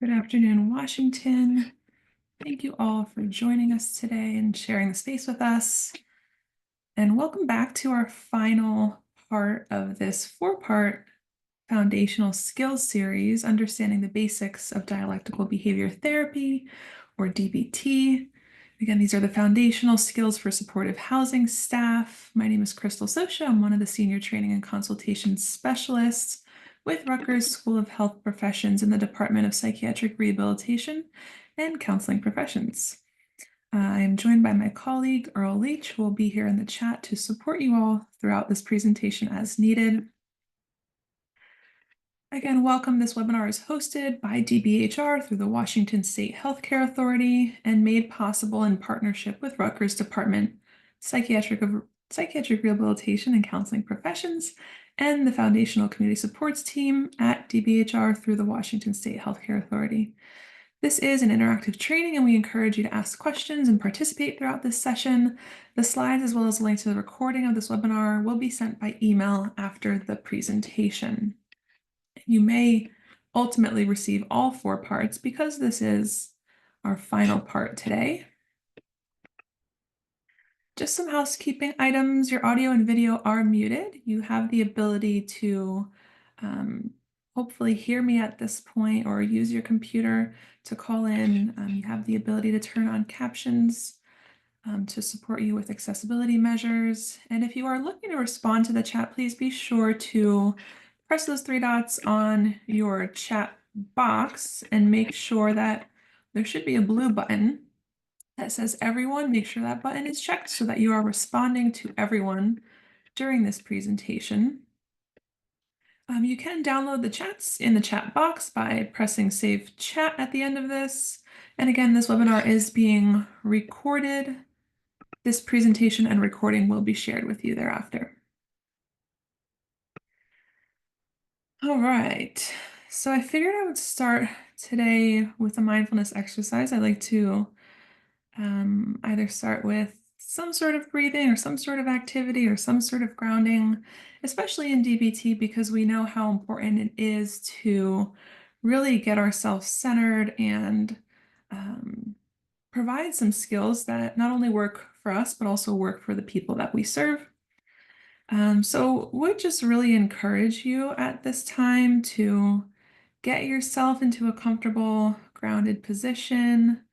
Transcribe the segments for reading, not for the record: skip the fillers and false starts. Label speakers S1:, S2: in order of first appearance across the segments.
S1: Good afternoon, Washington. Thank you all for joining us today and sharing the space with us. And welcome back to our final part of this four-part foundational skills series, Understanding the Basics of Dialectical Behavior Therapy, or DBT. Again, these are the foundational skills for supportive housing staff. My name is Crystal Sosha. I'm one of the senior training and consultation specialists with Rutgers School of Health Professions in the Department of Psychiatric Rehabilitation and Counseling Professions. I am joined by my colleague, Earl Leach, who will be here in the chat to support you all throughout this presentation as needed. Again, welcome. This webinar is hosted by DBHR through the Washington State Healthcare Authority and made possible in partnership with Rutgers Department Psychiatric Rehabilitation and Counseling Professions and the Foundational Community Supports Team at DBHR through the Washington State Healthcare Authority. This is an interactive training, and we encourage you to ask questions and participate throughout this session. The slides, as well as a link to the recording of this webinar, will be sent by email after the presentation. You may ultimately receive all four parts because this is our final part today. Just some housekeeping items. Your audio and video are muted. You have the ability to hopefully hear me at this point or use your computer to call in. You have the ability to turn on captions to support you with accessibility measures. And if you are looking to respond to the chat, please be sure to press those three dots on your chat box and make sure that there should be a blue button that says everyone. Make sure that button is checked so that you are responding to everyone during this presentation. You can download the chats in the chat box by pressing Save Chat at the end of this. And again, this webinar is being recorded. This presentation and recording will be shared with you thereafter. All right, so I figured I would start today with a mindfulness exercise. I'd like to either start with some sort of breathing or some sort of activity or some sort of grounding, especially in DBT, because we know how important it is to really get ourselves centered and provide some skills that not only work for us, but also work for the people that we serve. So would just really encourage you at this time to get yourself into a comfortable, grounded position.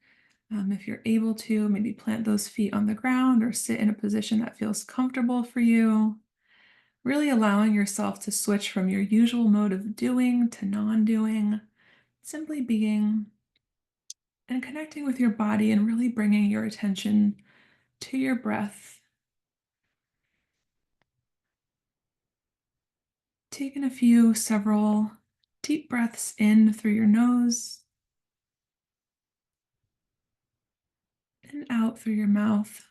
S1: If you're able to, maybe plant those feet on the ground or sit in a position that feels comfortable for you. Really allowing yourself to switch from your usual mode of doing to non-doing, simply being, and connecting with your body and really bringing your attention to your breath. Taking several deep breaths in through your nose and out through your mouth.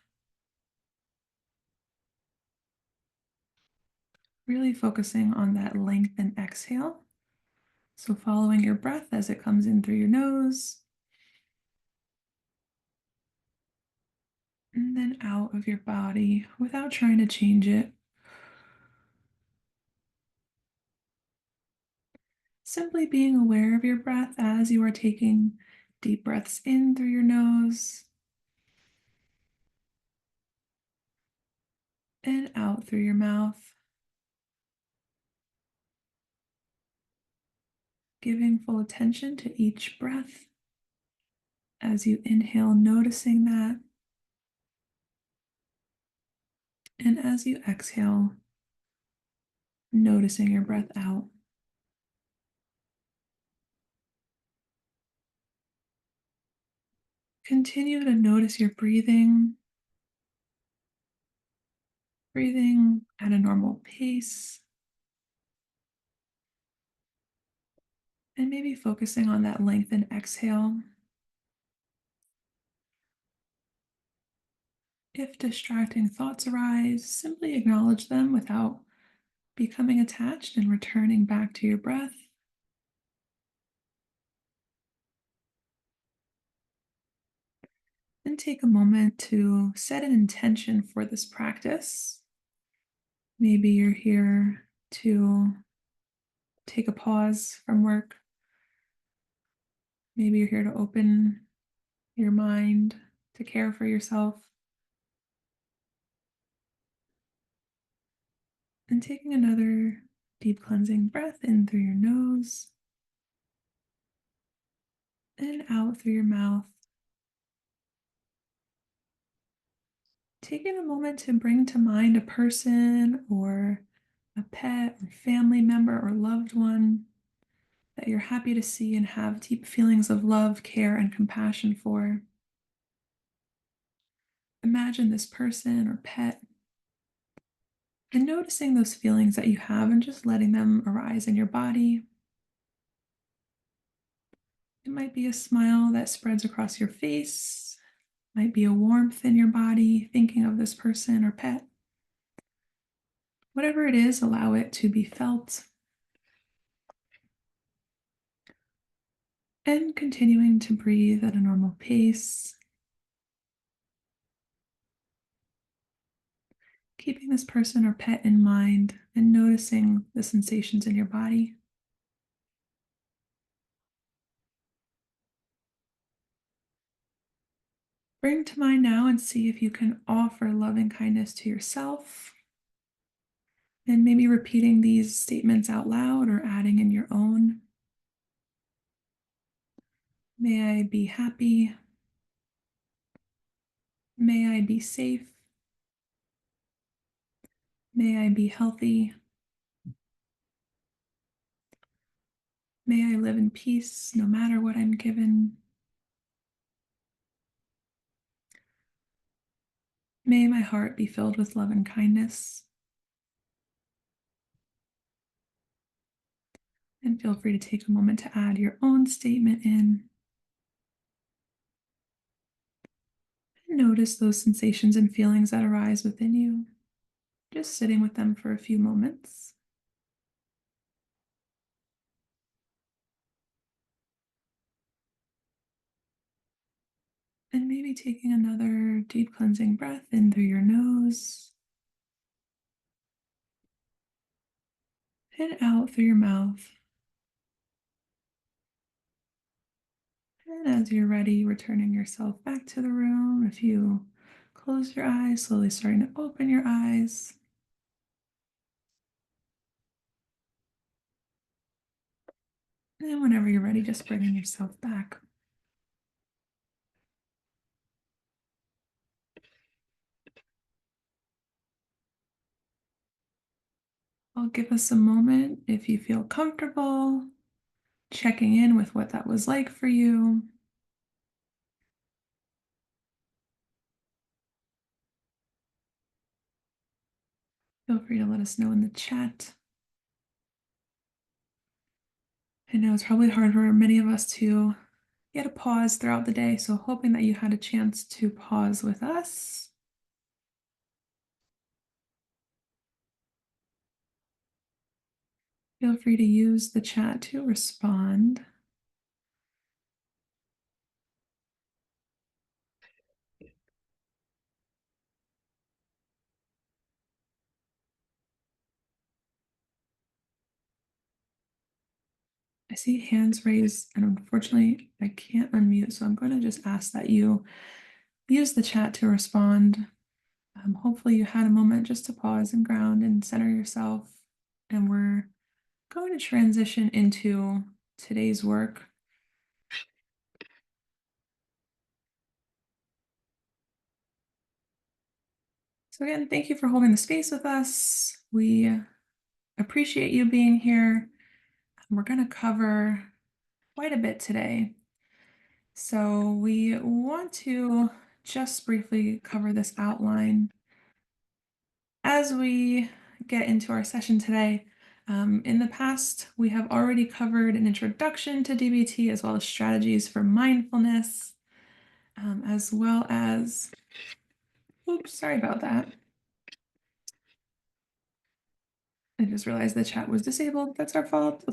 S1: Really focusing on that lengthened exhale. So following your breath as it comes in through your nose and then out of your body without trying to change it. Simply being aware of your breath as you are taking deep breaths in through your nose and out through your mouth. Giving full attention to each breath. As you inhale, noticing that. And as you exhale, noticing your breath out. Continue to notice your breathing. Breathing at a normal pace. And maybe focusing on that lengthened exhale. If distracting thoughts arise, simply acknowledge them without becoming attached and returning back to your breath. Then take a moment to set an intention for this practice. Maybe you're here to take a pause from work Maybe you're here to open your mind to care for yourself. And taking another deep cleansing breath in through your nose and out through your mouth. Taking a moment to bring to mind a person or a pet or family member or loved one that you're happy to see and have deep feelings of love, care, and compassion for. Imagine this person or pet and noticing those feelings that you have and just letting them arise in your body. It might be a smile that spreads across your face, might be a warmth in your body thinking of this person or pet. Whatever it is, allow it to be felt and continuing to breathe at a normal pace, keeping this person or pet in mind and noticing the sensations in your body. Bring to mind now and see if you can offer loving kindness to yourself, and maybe repeating these statements out loud or adding in your own. May I be happy. May I be safe. May I be healthy. May I live in peace no matter what I'm given. May my heart be filled with love and kindness. And feel free to take a moment to add your own statement in. And notice those sensations and feelings that arise within you, just sitting with them for a few moments. And maybe taking another deep cleansing breath in through your nose and out through your mouth. And as you're ready, returning yourself back to the room. If you close your eyes, slowly starting to open your eyes. And whenever you're ready, just bringing yourself back. I'll give us a moment if you feel comfortable checking in with what that was like for you. Feel free to let us know in the chat. I know it's probably hard for many of us to get a pause throughout the day, so hoping that you had a chance to pause with us. Feel free to use the chat to respond. I see hands raised, and unfortunately, I can't unmute, so I'm going to just ask that you use the chat to respond. Hopefully, you had a moment just to pause and ground and center yourself. And we're going to transition into today's work. So, again, thank you for holding the space with us. We appreciate you being here. We're going to cover quite a bit today. So, we want to just briefly cover this outline as we get into our session today. In the past, we have already covered an introduction to DBT as well as strategies for mindfulness, as well as, oops, sorry about that. I just realized the chat was disabled. That's our fault.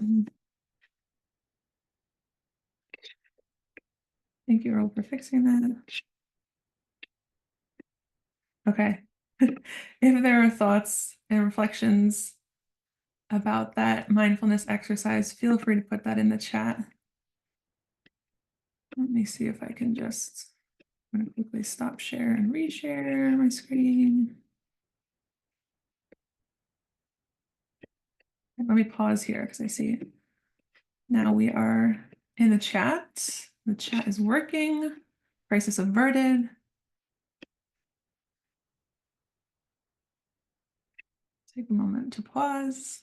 S1: Thank you, Earl, for fixing that. Okay. If there are thoughts and reflections about that mindfulness exercise, feel free to put that in the chat. Let me see if I can just, I'm going to quickly stop share and reshare my screen. Let me pause here because I see now we are in the chat. The chat is working. Crisis averted. Take a moment to pause.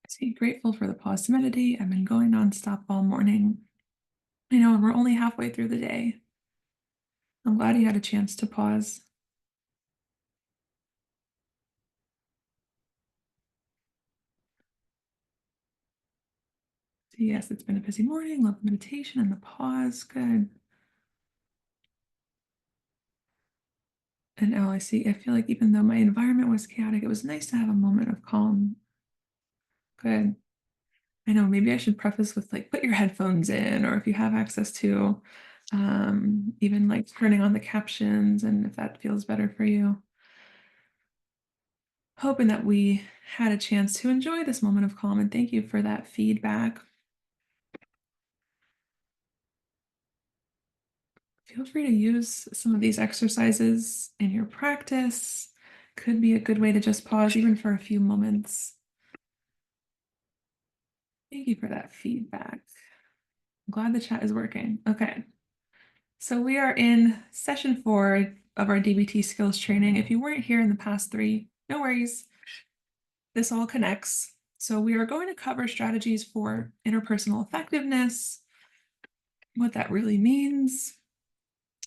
S1: See, grateful for the pause to meditate. I've been going nonstop all morning. I know, and we're only halfway through the day. I'm glad you had a chance to pause. So yes, it's been a busy morning. Love the meditation and the pause. Good. And oh, I see. I feel like even though my environment was chaotic, it was nice to have a moment of calm. Good. I know maybe I should preface with like put your headphones in, or if you have access to even like turning on the captions, and if that feels better for you. Hoping that we had a chance to enjoy this moment of calm, and thank you for that feedback. Feel free to use some of these exercises in your practice. Could be a good way to just pause even for a few moments. Thank you for that feedback. I'm glad the chat is working. Okay. So we are in session 4 of our DBT skills training. If you weren't here in the past 3, no worries. This all connects. So we are going to cover strategies for interpersonal effectiveness, what that really means,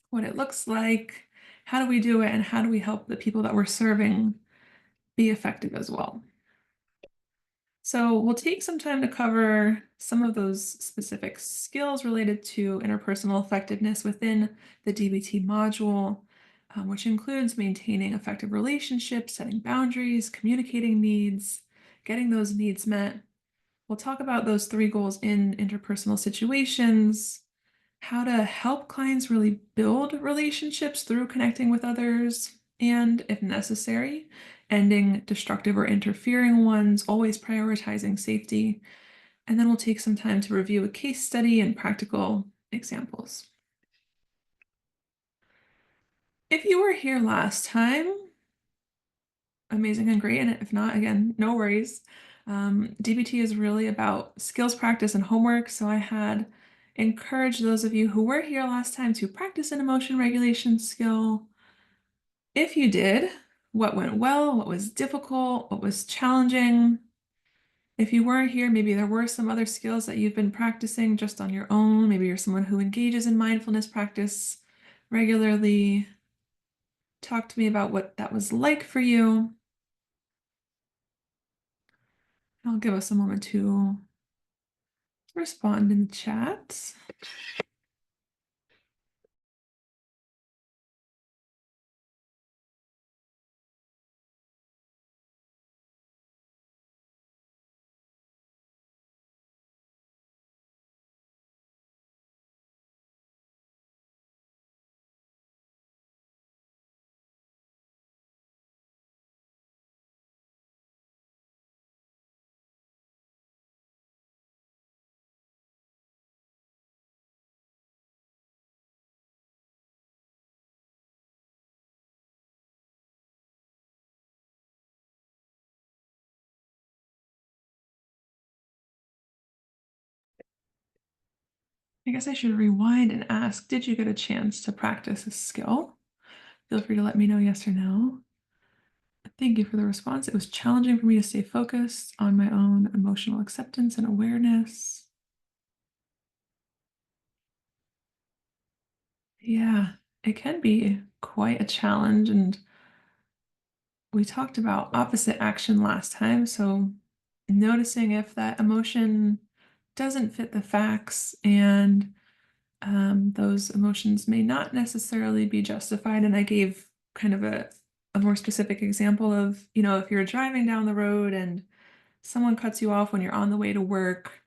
S1: what it looks like, how do we do it, and how do we help the people that we're serving be effective as well. So we'll take some time to cover some of those specific skills related to interpersonal effectiveness within the DBT module, which includes maintaining effective relationships, setting boundaries, communicating needs, getting those needs met. We'll talk about those 3 goals in interpersonal situations, how to help clients really build relationships through connecting with others, and if necessary, ending destructive or interfering ones, always prioritizing safety. And then we'll take some time to review a case study and practical examples. If you were here last time, amazing and great. And if not, again, no worries. DBT is really about skills practice and homework. So I had encouraged those of you who were here last time to practice an emotion regulation skill. If you did, what went well, what was difficult, what was challenging? If you weren't here, maybe there were some other skills that you've been practicing just on your own. Maybe you're someone who engages in mindfulness practice regularly. Talk to me about what that was like for you. I'll give us a moment to respond in the chat. I guess I should rewind and ask, did you get a chance to practice a skill? Feel free to let me know yes or no. Thank you for the response. It was challenging for me to stay focused on my own emotional acceptance and awareness. Yeah, it can be quite a challenge. And we talked about opposite action last time. So noticing if that emotion doesn't fit the facts and those emotions may not necessarily be justified. And I gave kind of a a more specific example of, if you're driving down the road and someone cuts you off when you're on the way to work,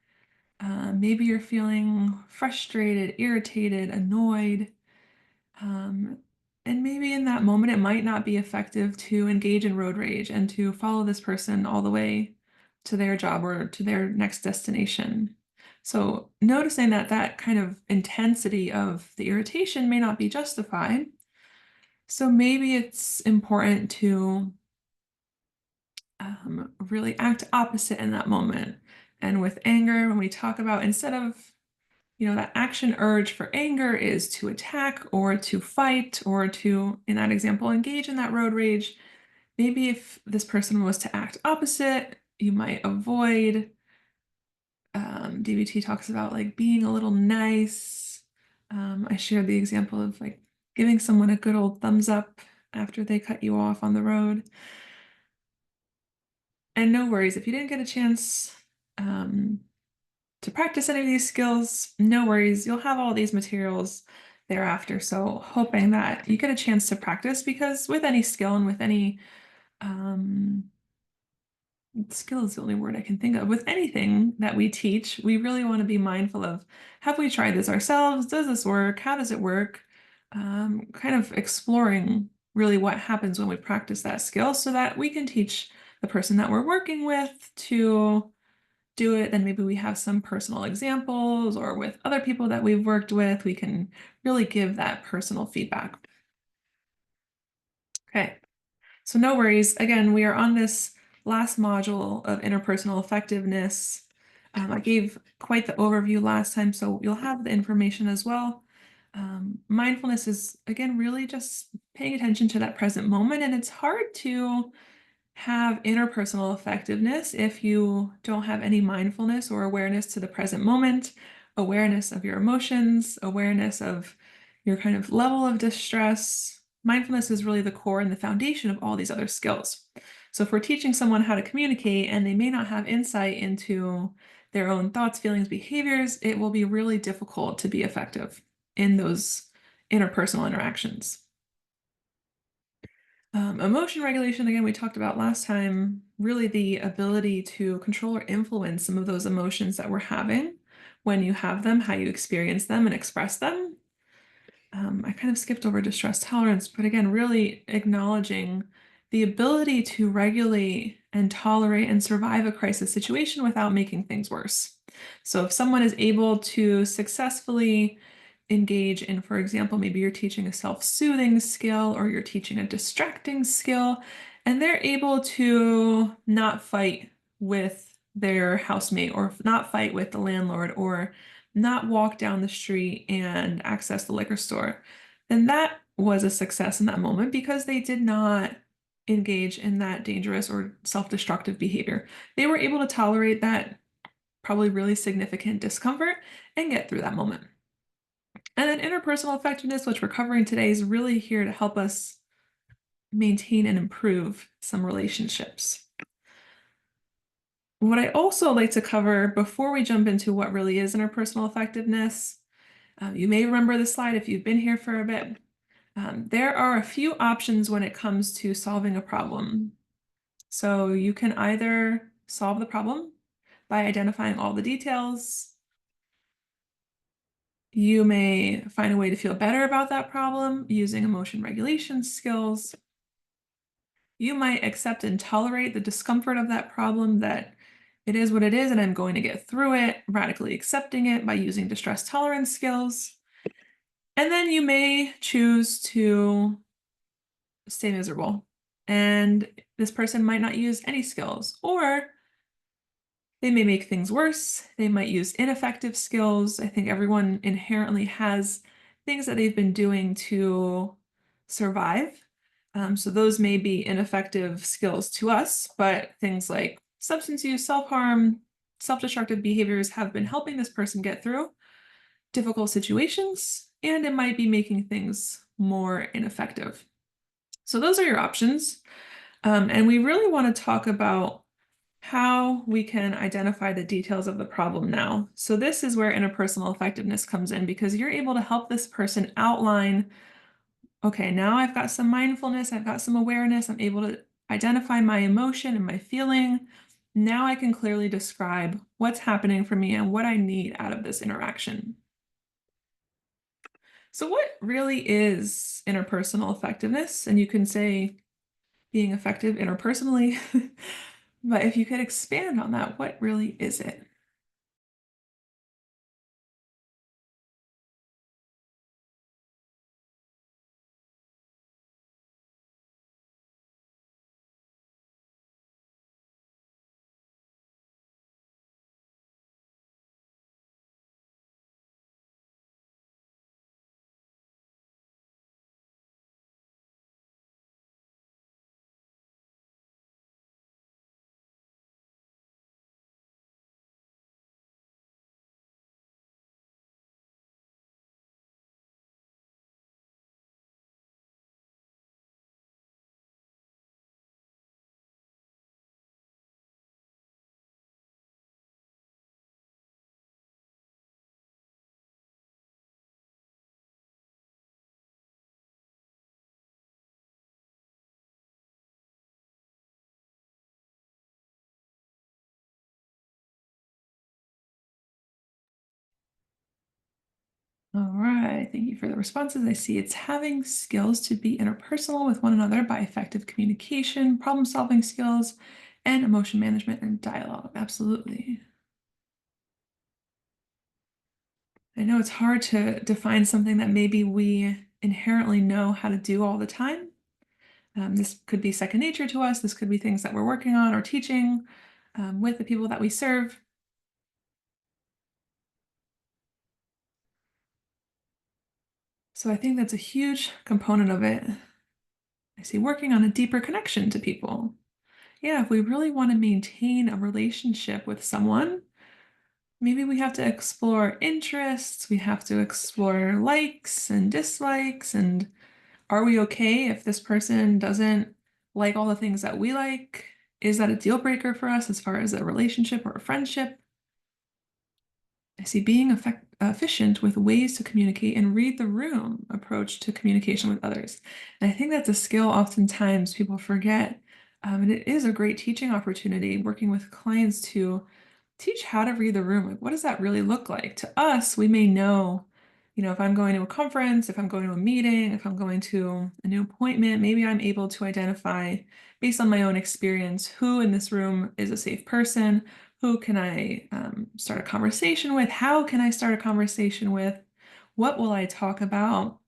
S1: maybe you're feeling frustrated, irritated, annoyed. Um, and maybe in that moment, it might not be effective to engage in road rage and to follow this person all the way to their job or to their next destination. So noticing that that kind of intensity of the irritation may not be justified. So maybe it's important to really act opposite in that moment. And with anger, when we talk about instead of that action urge for anger is to attack or to fight or to, in that example, engage in that road rage. Maybe if this person was to act opposite, you might avoid. DBT talks about like being a little nice. I shared the example of like giving someone a good old thumbs up after they cut you off on the road. And no worries, if you didn't get a chance to practice any of these skills, no worries, you'll have all these materials thereafter. So hoping that you get a chance to practice, because with any skill and with any skill is the only word I can think of, with anything that we teach, we really want to be mindful of, have we tried this ourselves? Does this work? How does it work? Kind of exploring really what happens when we practice that skill so that we can teach the person that we're working with to do it. Then maybe we have some personal examples, or with other people that we've worked with, we can really give that personal feedback. Okay, so no worries. Again, we are on this last module of interpersonal effectiveness. I gave quite the overview last time, so you'll have the information as well. Mindfulness is, again, really just paying attention to that present moment, and it's hard to have interpersonal effectiveness if you don't have any mindfulness or awareness to the present moment, awareness of your emotions, awareness of your kind of level of distress. Mindfulness is really the core and the foundation of all these other skills. So if we're teaching someone how to communicate and they may not have insight into their own thoughts, feelings, behaviors, it will be really difficult to be effective in those interpersonal interactions. Emotion regulation, again, we talked about last time, really the ability to control or influence some of those emotions that we're having when you have them, how you experience them and express them. I kind of skipped over distress tolerance, but again, really acknowledging the ability to regulate and tolerate and survive a crisis situation without making things worse. So if someone is able to successfully engage in, for example, maybe you're teaching a self-soothing skill or you're teaching a distracting skill, and they're able to not fight with their housemate or not fight with the landlord or not walk down the street and access the liquor store, then that was a success in that moment because they did not engage in that dangerous or self-destructive behavior. They were able to tolerate that probably really significant discomfort and get through that moment. And then interpersonal effectiveness, which we're covering today, is really here to help us maintain and improve some relationships. What I also like to cover before we jump into what really is interpersonal effectiveness, you may remember this slide if you've been here for a bit. There are a few options when it comes to solving a problem. So you can either solve the problem by identifying all the details. You may find a way to feel better about that problem using emotion regulation skills. You might accept and tolerate the discomfort of that problem, that it is what it is and I'm going to get through it, radically accepting it by using distress tolerance skills. And then you may choose to stay miserable. And this person might not use any skills, or they may make things worse. They might use ineffective skills. I think everyone inherently has things that they've been doing to survive. So those may be ineffective skills to us, but things like substance use, self-harm, self-destructive behaviors have been helping this person get through difficult situations, and it might be making things more ineffective. So those are your options. And we really want to talk about how we can identify the details of the problem now. So this is where interpersonal effectiveness comes in, because you're able to help this person outline, okay, now I've got some mindfulness, I've got some awareness, I'm able to identify my emotion and my feeling. Now I can clearly describe what's happening for me and what I need out of this interaction. So, what really is interpersonal effectiveness? And you can say being effective interpersonally, but if you could expand on that, what really is it? All right, thank you for the responses. I see it's having skills to be interpersonal with one another by effective communication, problem-solving skills, and emotion management and dialogue. Absolutely. I know it's hard to define something that maybe we inherently know how to do all the time. This could be second nature to us. This could be things that we're working on or teaching with the people that we serve. So I think that's a huge component of it. I see working on a deeper connection to people. Yeah, if we really want to maintain a relationship with someone, maybe we have to explore interests, we have to explore likes and dislikes, and are we okay if this person doesn't like all the things that we like? Is that a deal breaker for us as far as a relationship or a friendship? I see being efficient with ways to communicate and read the room approach to communication with others. And I think that's a skill oftentimes people forget. And it is a great teaching opportunity working with clients to teach how to read the room. Like, what does that really look like? To us, we may know, if I'm going to a conference, if I'm going to a meeting, if I'm going to a new appointment, maybe I'm able to identify based on my own experience who in this room is a safe person, who can I start a conversation with, how can I start a conversation with, what will I talk about?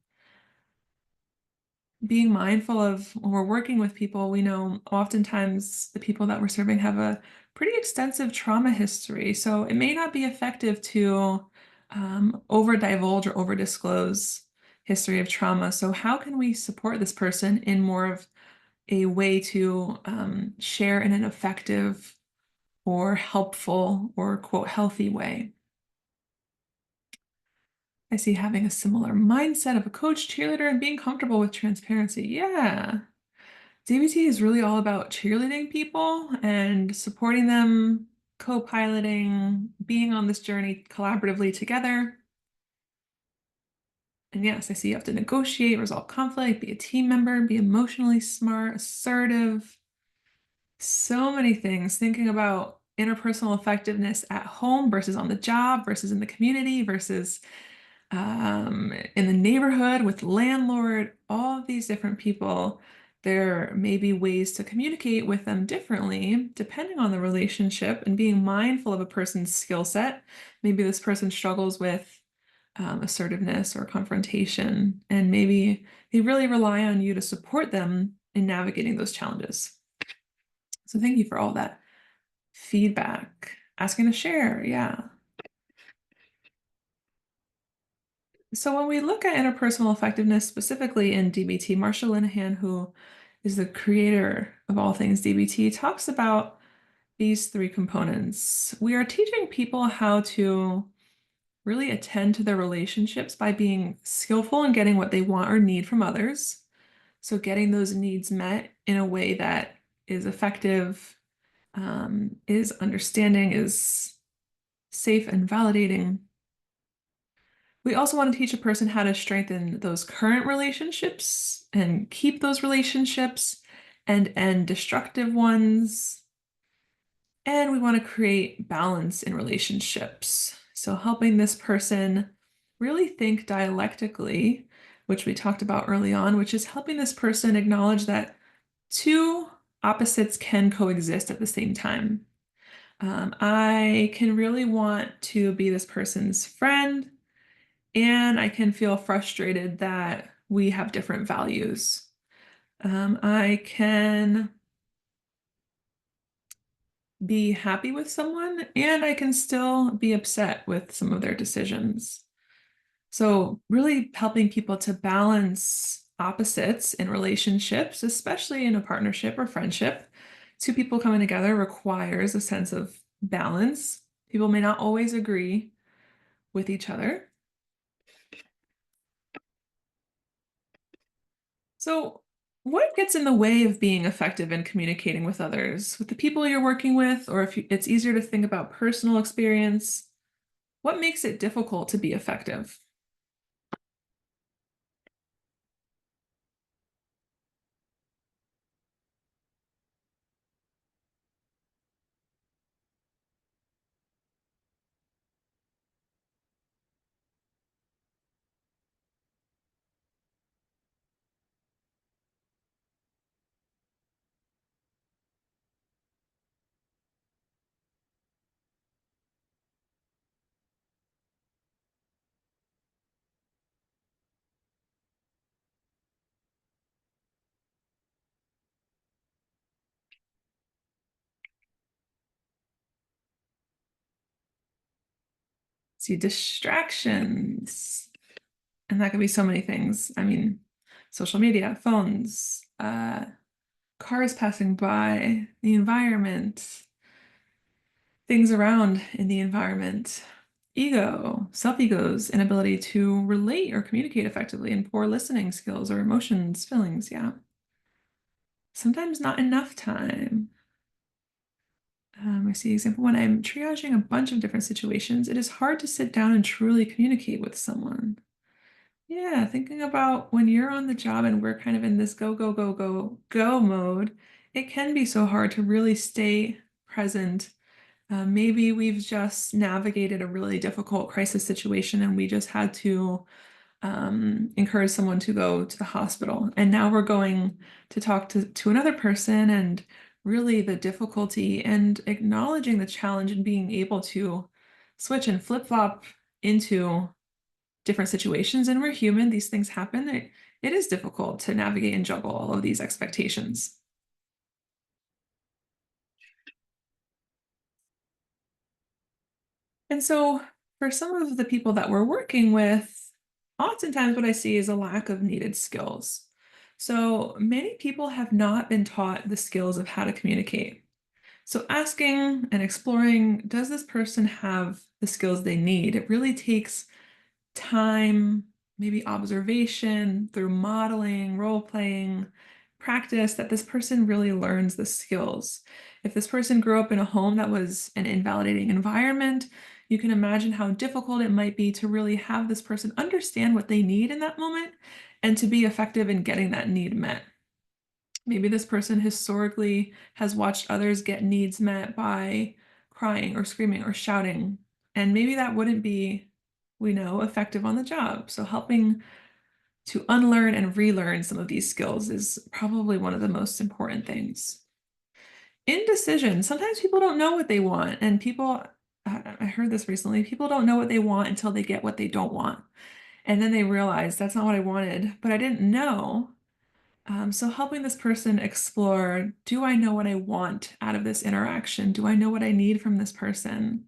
S1: Being mindful of when we're working with people, we know oftentimes the people that we're serving have a pretty extensive trauma history. So it may not be effective to over divulge or over disclose history of trauma. So how can we support this person in more of a way to share in an effective or helpful or quote healthy way? I see having a similar mindset of a coach, cheerleader, and being comfortable with transparency. Yeah. DBT is really all about cheerleading people and supporting them, co-piloting, being on this journey collaboratively together. And yes, I see you have to negotiate, resolve conflict, be a team member, be emotionally smart, assertive, so many things. Thinking about interpersonal effectiveness at home versus on the job versus in the community versus in the neighborhood with landlord, all of these different people, there may be ways to communicate with them differently depending on the relationship and being mindful of a person's skill set. Maybe this person struggles with assertiveness or confrontation, and maybe they really rely on you to support them in navigating those challenges. So thank you for all that feedback. Asking to share, yeah. So when we look at interpersonal effectiveness, specifically in DBT, Marshall Linehan, who is the creator of all things DBT, talks about these three components. We are teaching people how to really attend to their relationships by being skillful in getting what they want or need from others. So getting those needs met in a way that is effective, is understanding, is safe and validating. We also want to teach a person how to strengthen those current relationships and keep those relationships and end destructive ones. And we want to create balance in relationships. So helping this person really think dialectically, which we talked about early on, which is helping this person acknowledge that two opposites can coexist at the same time. I can really want to be this person's friend, and I can feel frustrated that we have different values. I can be happy with someone, and I can still be upset with some of their decisions. So, really helping people to balance opposites in relationships, especially in a partnership or friendship. Two people coming together requires a sense of balance. People may not always agree with each other. So, what gets in the way of being effective in communicating with others, with the people you're working with, or if it's easier to think about personal experience? What makes it difficult to be effective? See, distractions. And that could be so many things. I mean, social media, phones, cars passing by, the environment, things around in the environment, ego, self-ego's inability to relate or communicate effectively, and poor listening skills or emotions, feelings. Yeah. Sometimes not enough time. I see example when I'm triaging a bunch of different situations, it is hard to sit down and truly communicate with someone. Yeah, thinking about when you're on the job and we're kind of in this go, go, go, go, go mode, it can be so hard to really stay present. Maybe we've just navigated a really difficult crisis situation and we just had to encourage someone to go to the hospital. And now we're going to talk to another person, and really the difficulty and acknowledging the challenge and being able to switch and flip-flop into different situations. And we're human, these things happen. It is difficult to navigate and juggle all of these expectations. And so for some of the people that we're working with, oftentimes what I see is a lack of needed skills. So many people have not been taught the skills of how to communicate. So asking and exploring, does this person have the skills they need? It really takes time, maybe observation, through modeling, role playing, practice, that this person really learns the skills. If this person grew up in a home that was an invalidating environment, you can imagine how difficult it might be to really have this person understand what they need in that moment and to be effective in getting that need met. Maybe this person historically has watched others get needs met by crying or screaming or shouting, and maybe that wouldn't be, we know, effective on the job. So helping to unlearn and relearn some of these skills is probably one of the most important things. Indecision. Sometimes people don't know what they want, and people, I heard this recently, people don't know what they want until they get what they don't want. And then they realize that's not what I wanted, but I didn't know. So helping this person explore, do I know what I want out of this interaction? Do I know what I need from this person?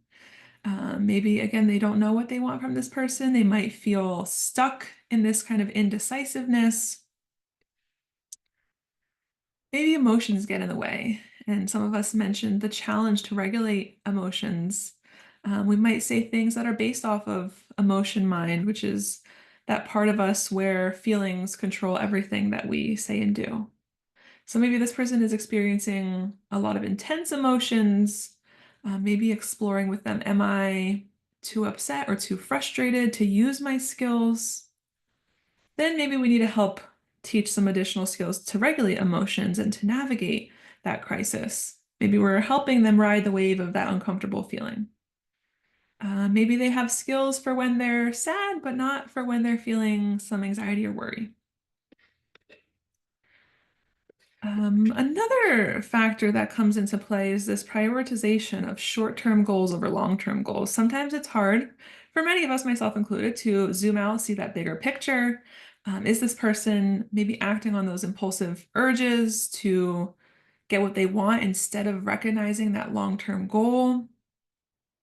S1: Maybe again, they don't know what they want from this person. They might feel stuck in this kind of indecisiveness. Maybe emotions get in the way. And some of us mentioned the challenge to regulate emotions. We might say things that are based off of emotion mind, which is that part of us where feelings control everything that we say and do. So maybe this person is experiencing a lot of intense emotions, maybe exploring with them, am I too upset or too frustrated to use my skills, then maybe we need to help teach some additional skills to regulate emotions and to navigate that crisis. Maybe we're helping them ride the wave of that uncomfortable feeling. Maybe they have skills for when they're sad, but not for when they're feeling some anxiety or worry. Another factor that comes into play is this prioritization of short-term goals over long-term goals. Sometimes it's hard for many of us, myself included, to zoom out, see that bigger picture. Is this person maybe acting on those impulsive urges to get what they want instead of recognizing that long-term goal?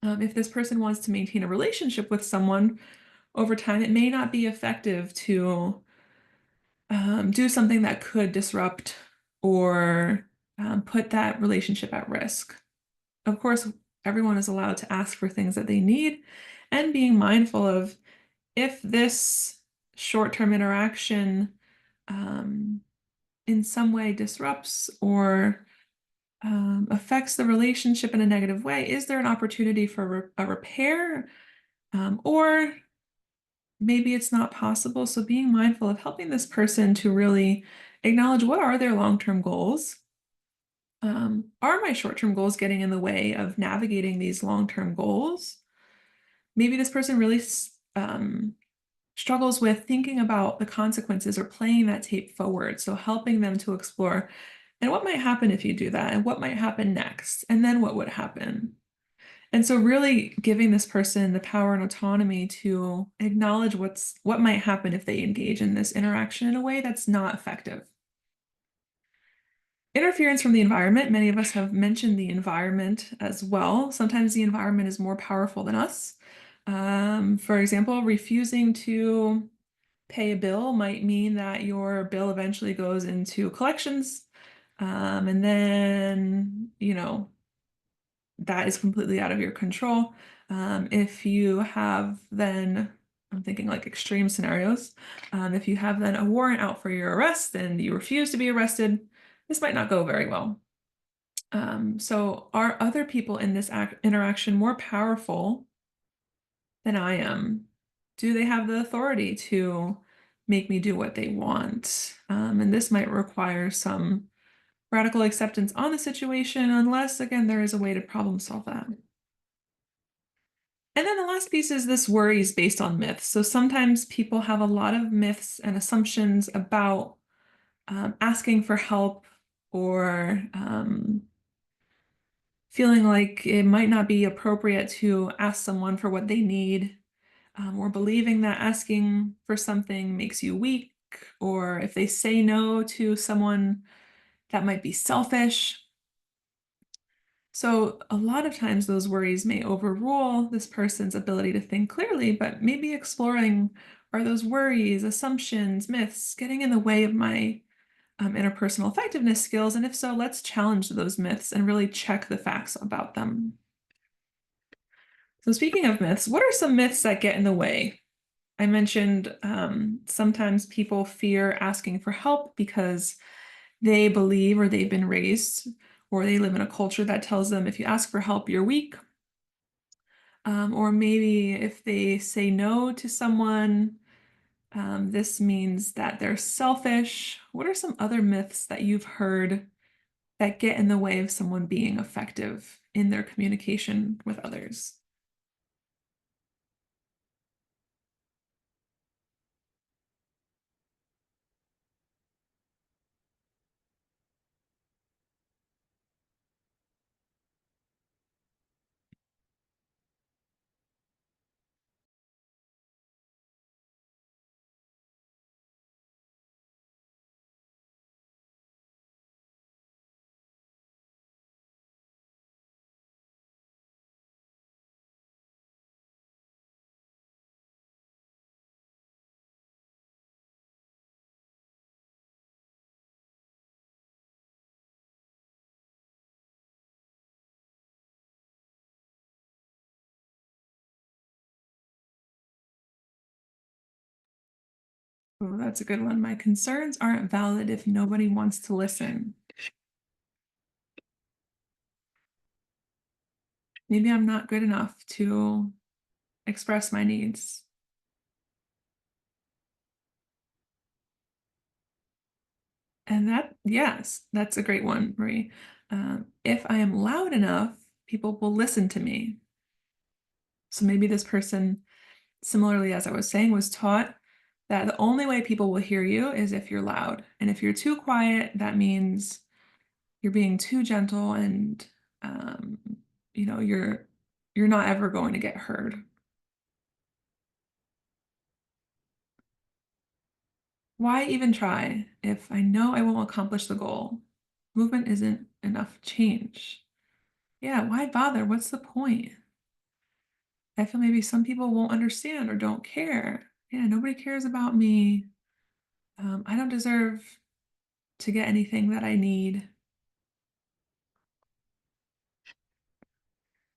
S1: If this person wants to maintain a relationship with someone over time, it may not be effective to do something that could disrupt or put that relationship at risk. Of course, everyone is allowed to ask for things that they need, and being mindful of if this short-term interaction in some way disrupts or affects the relationship in a negative way, is there an opportunity for a repair? Or maybe it's not possible. So being mindful of helping this person to really acknowledge what are their long-term goals. Are my short-term goals getting in the way of navigating these long-term goals? Maybe this person really struggles with thinking about the consequences or playing that tape forward. So helping them to explore, and what might happen if you do that? And what might happen next? And then what would happen? And so really giving this person the power and autonomy to acknowledge what might happen if they engage in this interaction in a way that's not effective. Interference from the environment. Many of us have mentioned the environment as well. Sometimes the environment is more powerful than us. For example, refusing to pay a bill might mean that your bill eventually goes into collections. And then, that is completely out of your control. If you have then, I'm thinking like extreme scenarios, if you have then a warrant out for your arrest and you refuse to be arrested, this might not go very well. So are other people in this interaction more powerful than I am? Do they have the authority to make me do what they want? And this might require some radical acceptance on the situation, unless, again, there is a way to problem solve that. And then the last piece is this worries based on myths. So sometimes people have a lot of myths and assumptions about asking for help or feeling like it might not be appropriate to ask someone for what they need, or believing that asking for something makes you weak, or if they say no to someone, that might be selfish. So a lot of times those worries may overrule this person's ability to think clearly, but maybe exploring, are those worries, assumptions, myths getting in the way of my interpersonal effectiveness skills? And if so, let's challenge those myths and really check the facts about them. So speaking of myths, what are some myths that get in the way? I mentioned sometimes people fear asking for help because they believe or they've been raised or they live in a culture that tells them if you ask for help, you're weak. Or maybe if they say no to someone, this means that they're selfish. What are some other myths that you've heard that get in the way of someone being effective in their communication with others? Oh, that's a good one. My concerns aren't valid if nobody wants to listen. Maybe I'm not good enough to express my needs. And yes, that's a great one, Marie. If I am loud enough, people will listen to me. So maybe this person, similarly, as I was saying, was taught that the only way people will hear you is if you're loud. And if you're too quiet, that means you're being too gentle and um, you're not ever going to get heard. Why even try if I know I won't accomplish the goal? Movement isn't enough change. Yeah, why bother? What's the point? I feel maybe some people won't understand or don't care. Yeah, nobody cares about me. I don't deserve to get anything that I need.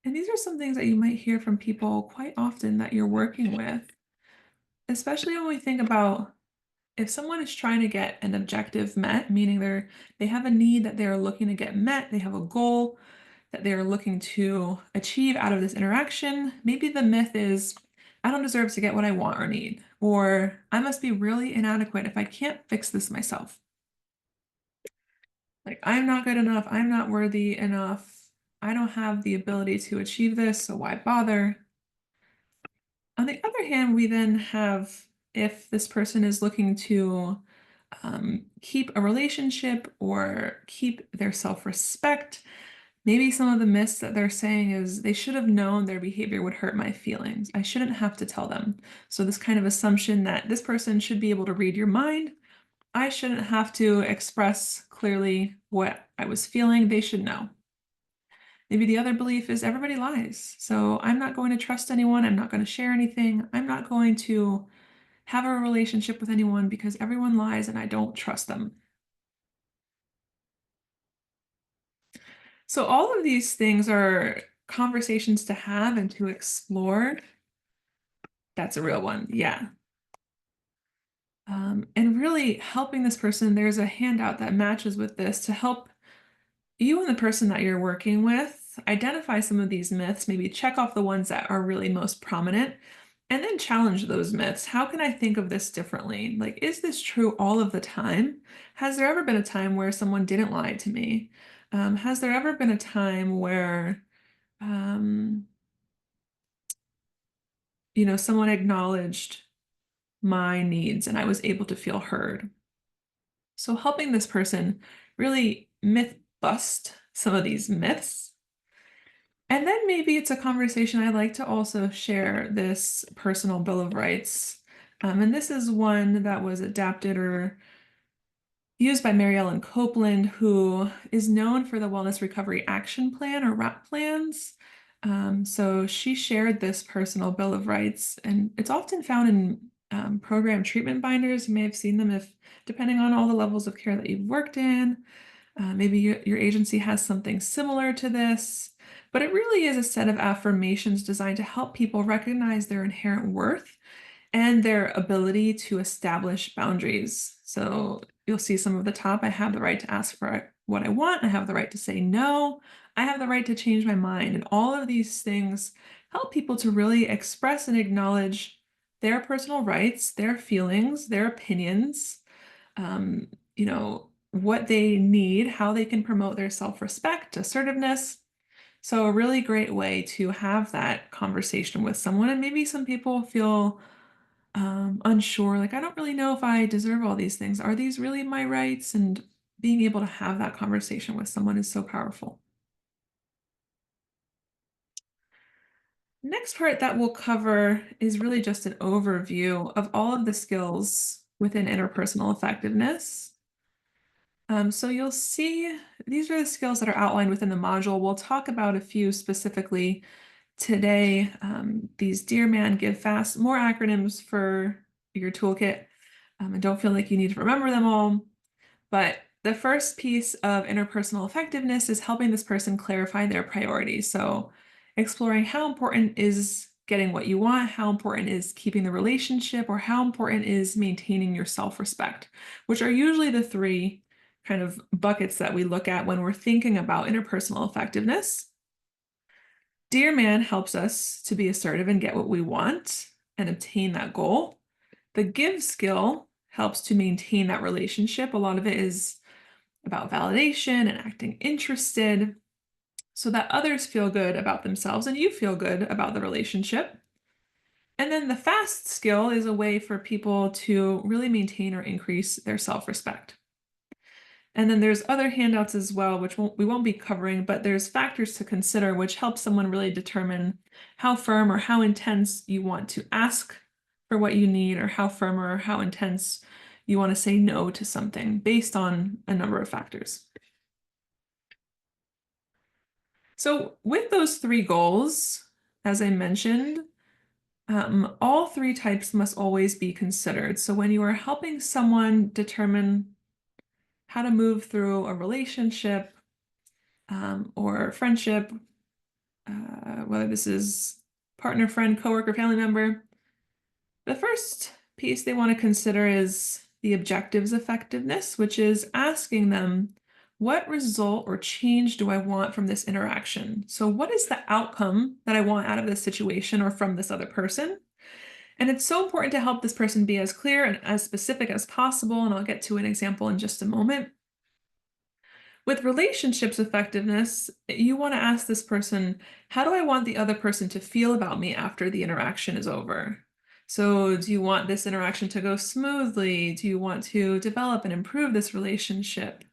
S1: And these are some things that you might hear from people quite often that you're working with, especially when we think about if someone is trying to get an objective met, meaning they have a need that they're looking to get met, they have a goal that they're looking to achieve out of this interaction, maybe the myth is, I don't deserve to get what I want or need, or I must be really inadequate if I can't fix this myself. Like, I'm not good enough, I'm not worthy enough, I don't have the ability to achieve this, so why bother? On the other hand, we then have if this person is looking to keep a relationship or keep their self-respect, maybe some of the myths that they're saying is they should have known their behavior would hurt my feelings. I shouldn't have to tell them. So this kind of assumption that this person should be able to read your mind. I shouldn't have to express clearly what I was feeling. They should know. Maybe the other belief is everybody lies. So I'm not going to trust anyone. I'm not going to share anything. I'm not going to have a relationship with anyone because everyone lies and I don't trust them. So all of these things are conversations to have and to explore. That's a real one, yeah. And really helping this person, there's a handout that matches with this to help you and the person that you're working with identify some of these myths, maybe check off the ones that are really most prominent, and then challenge those myths. How can I think of this differently? Like, is this true all of the time? Has there ever been a time where someone didn't lie to me? Has there ever been a time where um, someone acknowledged my needs and I was able to feel heard? So helping this person really myth bust some of these myths. And then maybe it's a conversation I like to also share this personal bill of rights. And this is one that was adapted or used by Mary Ellen Copeland, who is known for the Wellness Recovery Action Plan or WRAP plans. So she shared this personal bill of rights, and it's often found in program treatment binders. You may have seen them if, depending on all the levels of care that you've worked in. Maybe your agency has something similar to this, but it really is a set of affirmations designed to help people recognize their inherent worth and their ability to establish boundaries. So you'll see some of the top. I have the right to ask for what I want. I have the right to say no. I have the right to change my mind. And all of these things help people to really express and acknowledge their personal rights, their feelings, their opinions, um, what they need, how they can promote their self-respect, assertiveness. So a really great way to have that conversation with someone. And maybe some people feel unsure, like, I don't really know if I deserve all these things. Are these really my rights? And being able to have that conversation with someone is so powerful. Next part that we'll cover is really just an overview of all of the skills within interpersonal effectiveness. So you'll see these are the skills that are outlined within the module. We'll talk about a few specifically today. These Dear Man, Give Fast, more acronyms for your toolkit. And don't feel like you need to remember them all. But the first piece of interpersonal effectiveness is helping this person clarify their priorities. So exploring how important is getting what you want, how important is keeping the relationship, or how important is maintaining your self-respect, which are usually the three kind of buckets that we look at when we're thinking about interpersonal effectiveness. Dear Man helps us to be assertive and get what we want and obtain that goal. The Give skill helps to maintain that relationship. A lot of it is about validation and acting interested so that others feel good about themselves and you feel good about the relationship. And then the Fast skill is a way for people to really maintain or increase their self-respect. And then there's other handouts as well, which we won't be covering, but there's factors to consider, which help someone really determine how firm or how intense you want to ask for what you need, or how firm or how intense you want to say no to something based on a number of factors. So with those three goals, as I mentioned, all three types must always be considered. So when you are helping someone determine how to move through a relationship or friendship, whether this is partner, friend, coworker, family member, the first piece they want to consider is the objectives effectiveness, which is asking them, what result or change do I want from this interaction? So what is the outcome that I want out of this situation or from this other person? And it's so important to help this person be as clear and as specific as possible, and I'll get to an example in just a moment. With relationships effectiveness, you want to ask this person, how do I want the other person to feel about me after the interaction is over? So, do you want this interaction to go smoothly? Do you want to develop and improve this relationship?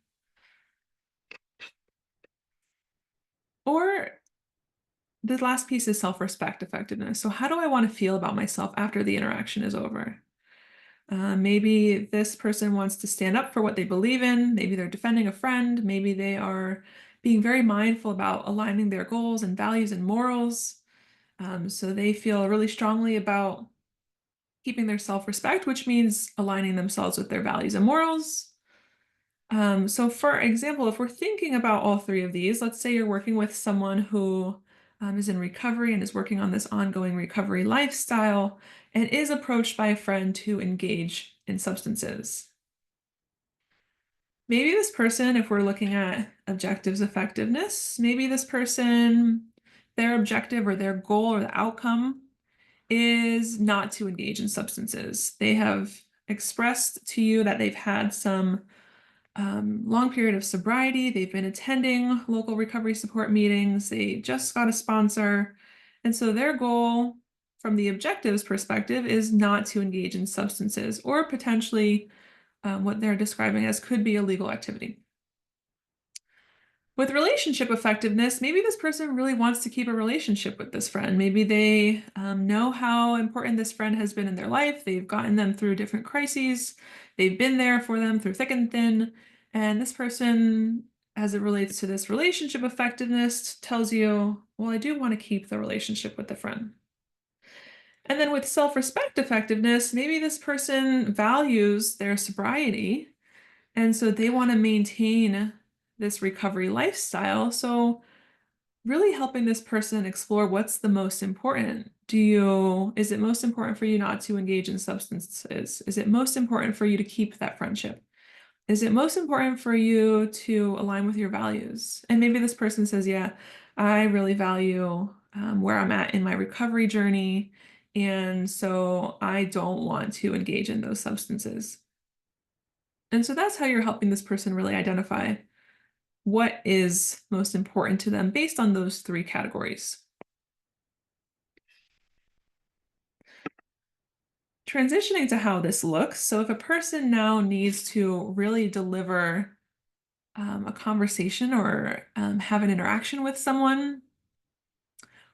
S1: Or the last piece is self-respect effectiveness. So, how do I want to feel about myself after the interaction is over? Maybe this person wants to stand up for what they believe in. Maybe they're defending a friend. Maybe they are being very mindful about aligning their goals and values and morals. So they feel really strongly about keeping their self-respect, which means aligning themselves with their values and morals. So for example, if we're thinking about all three of these, let's say you're working with someone who is in recovery and is working on this ongoing recovery lifestyle and is approached by a friend to engage in substances. Maybe this person, if we're looking at objectives effectiveness, maybe this person, their objective or their goal or the outcome is not to engage in substances. They have expressed to you that they've had some long period of sobriety. They've been attending local recovery support meetings. They just got a sponsor. And so their goal from the objectives perspective is not to engage in substances or potentially what they're describing as could be illegal activity. With relationship effectiveness, maybe this person really wants to keep a relationship with this friend. Maybe they know how important this friend has been in their life. They've gotten them through different crises. They've been there for them through thick and thin. And this person, as it relates to this relationship effectiveness, tells you, well, I do want to keep the relationship with the friend. And then with self-respect effectiveness, maybe this person values their sobriety and so they want to maintain this recovery lifestyle. So really helping this person explore what's the most important. Is it most important for you not to engage in substances? Is it most important for you to keep that friendship? Is it most important for you to align with your values? And maybe this person says, yeah, I really value where I'm at in my recovery journey. And so I don't want to engage in those substances. And so that's how you're helping this person really identify what is most important to them based on those three categories. Transitioning to how this looks. So if a person now needs to really deliver a conversation or have an interaction with someone,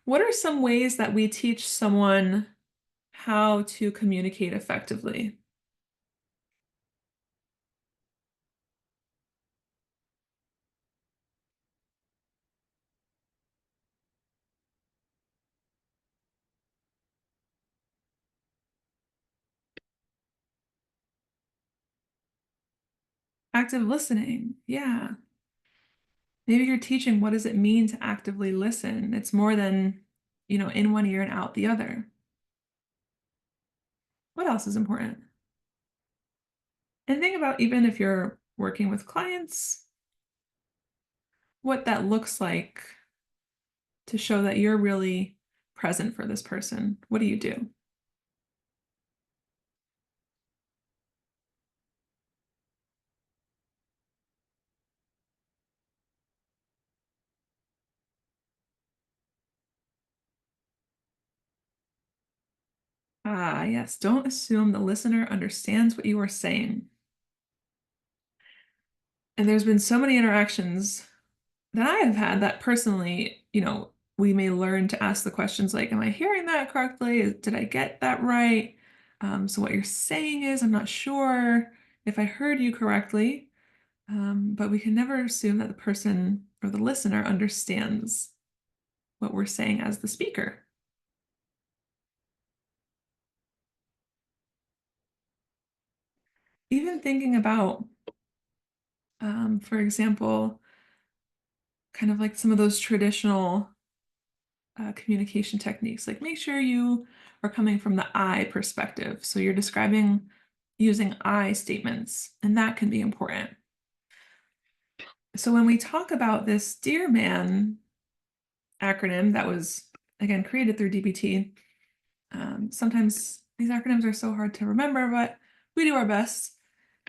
S1: what are some ways that we teach someone how to communicate effectively? Active listening. Yeah. Maybe you're teaching what does it mean to actively listen? It's more than, in one ear and out the other. What else is important? And think about even if you're working with clients, what that looks like to show that you're really present for this person? What do you do? Ah, yes, don't assume the listener understands what you are saying. And there's been so many interactions that I have had that personally, we may learn to ask the questions like, am I hearing that correctly? Did I get that right? So what you're saying is, I'm not sure if I heard you correctly, but we can never assume that the person or the listener understands what we're saying as the speaker. Even thinking about, for example, kind of like some of those traditional communication techniques. Like make sure you are coming from the I perspective. So you're describing using I statements, and that can be important. So when we talk about this Dear Man acronym that was, again, created through DBT, sometimes these acronyms are so hard to remember, but we do our best.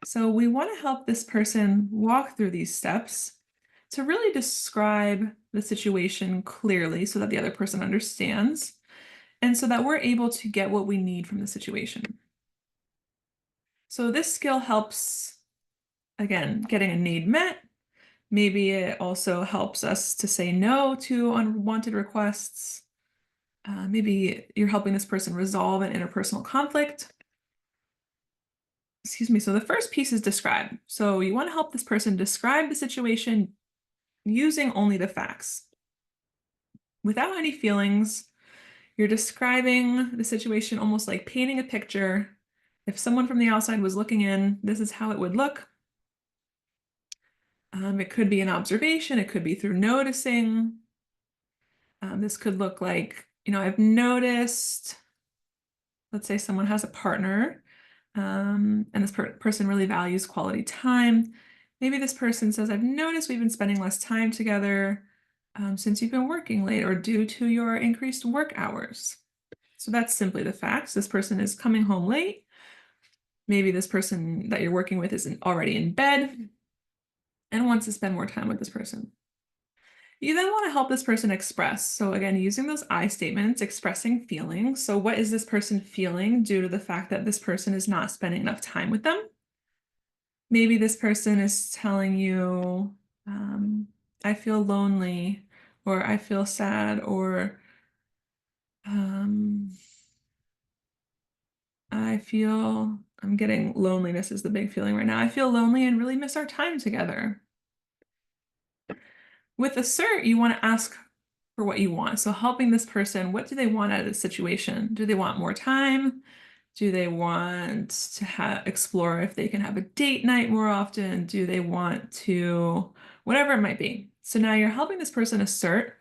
S1: So we want to help this person walk through these steps to really describe the situation clearly so that the other person understands and so that we're able to get what we need from the situation. So this skill helps, again, getting a need met. Maybe it also helps us to say no to unwanted requests. Maybe you're helping this person resolve an interpersonal conflict. Excuse me. So the first piece is describe. So you want to help this person describe the situation using only the facts. Without any feelings, you're describing the situation almost like painting a picture. If someone from the outside was looking in, this is how it would look. It could be an observation, it could be through noticing. This could look like, I've noticed, let's say someone has a partner, and this person really values quality time. Maybe this person says, I've noticed we've been spending less time together since you've been working late or due to your increased work hours. So that's simply the facts. This person is coming home late. Maybe this person that you're working with is already in bed and wants to spend more time with this person. You then want to help this person express. So again, using those I statements, expressing feelings. So what is this person feeling due to the fact that this person is not spending enough time with them? Maybe this person is telling you, I feel lonely, or I feel sad, or um, I'm getting loneliness is the big feeling right now. I feel lonely and really miss our time together. With assert, you want to ask for what you want. So helping this person, what do they want out of the situation? Do they want more time? Do they want to explore if they can have a date night more often? Do they want to, whatever it might be. So now you're helping this person assert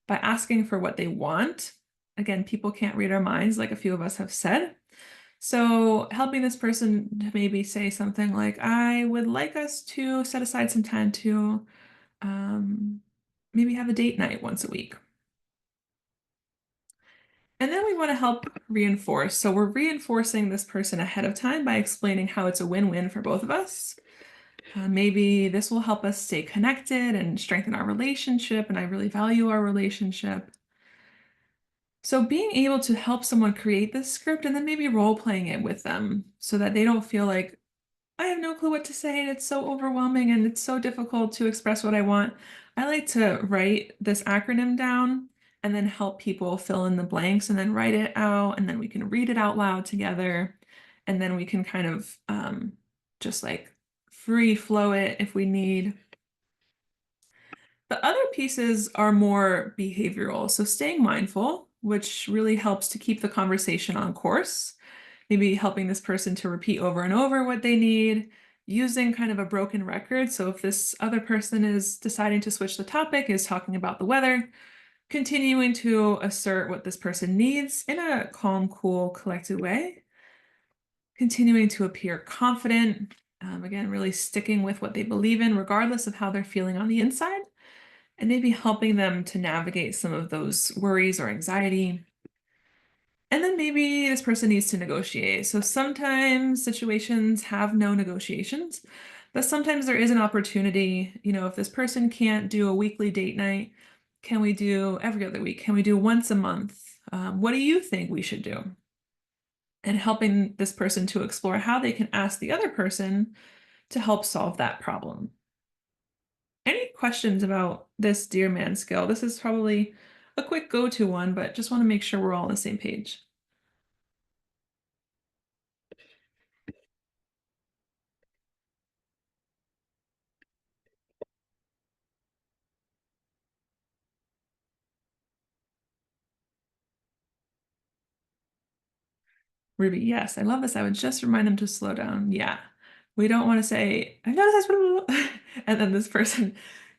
S1: by asking for what they want. Again, people can't read our minds, like a few of us have said. So helping this person to maybe say something like, I would like us to set aside some time to maybe have a date night once a week. And then we want to help reinforce. So we're reinforcing this person ahead of time by explaining how it's a win-win for both of us. Maybe this will help us stay connected and strengthen our relationship, and I really value our relationship. So being able to help someone create this script and then maybe role-playing it with them so that they don't feel like, I have no clue what to say, and it's so overwhelming and it's so difficult to express what I want. I like to write this acronym down and then help people fill in the blanks and then write it out, and then we can read it out loud together, and then we can kind of just like free flow it if we need. The other pieces are more behavioral. So staying mindful, which really helps to keep the conversation on course, maybe helping this person to repeat over and over what they need, using kind of a broken record. So if this other person is deciding to switch the topic, is talking about the weather, continuing to assert what this person needs in a calm, cool, collected way, continuing to appear confident, again, really sticking with what they believe in, regardless of how they're feeling on the inside. and maybe helping them to navigate some of those worries or anxiety. And then maybe this person needs to negotiate. So sometimes situations have no negotiations, but sometimes there is an opportunity. If this person can't do a weekly date night, can we do every other week? Can we do once a month? What do you think we should do? And helping this person to explore how they can ask the other person to help solve that problem. Any questions about this Dear Man skill? This is probably a quick go-to one, but just want to make sure we're all on the same page. Ruby, yes, I love this. I would just remind them to slow down. Yeah. We don't want to say, I noticed this, and then this person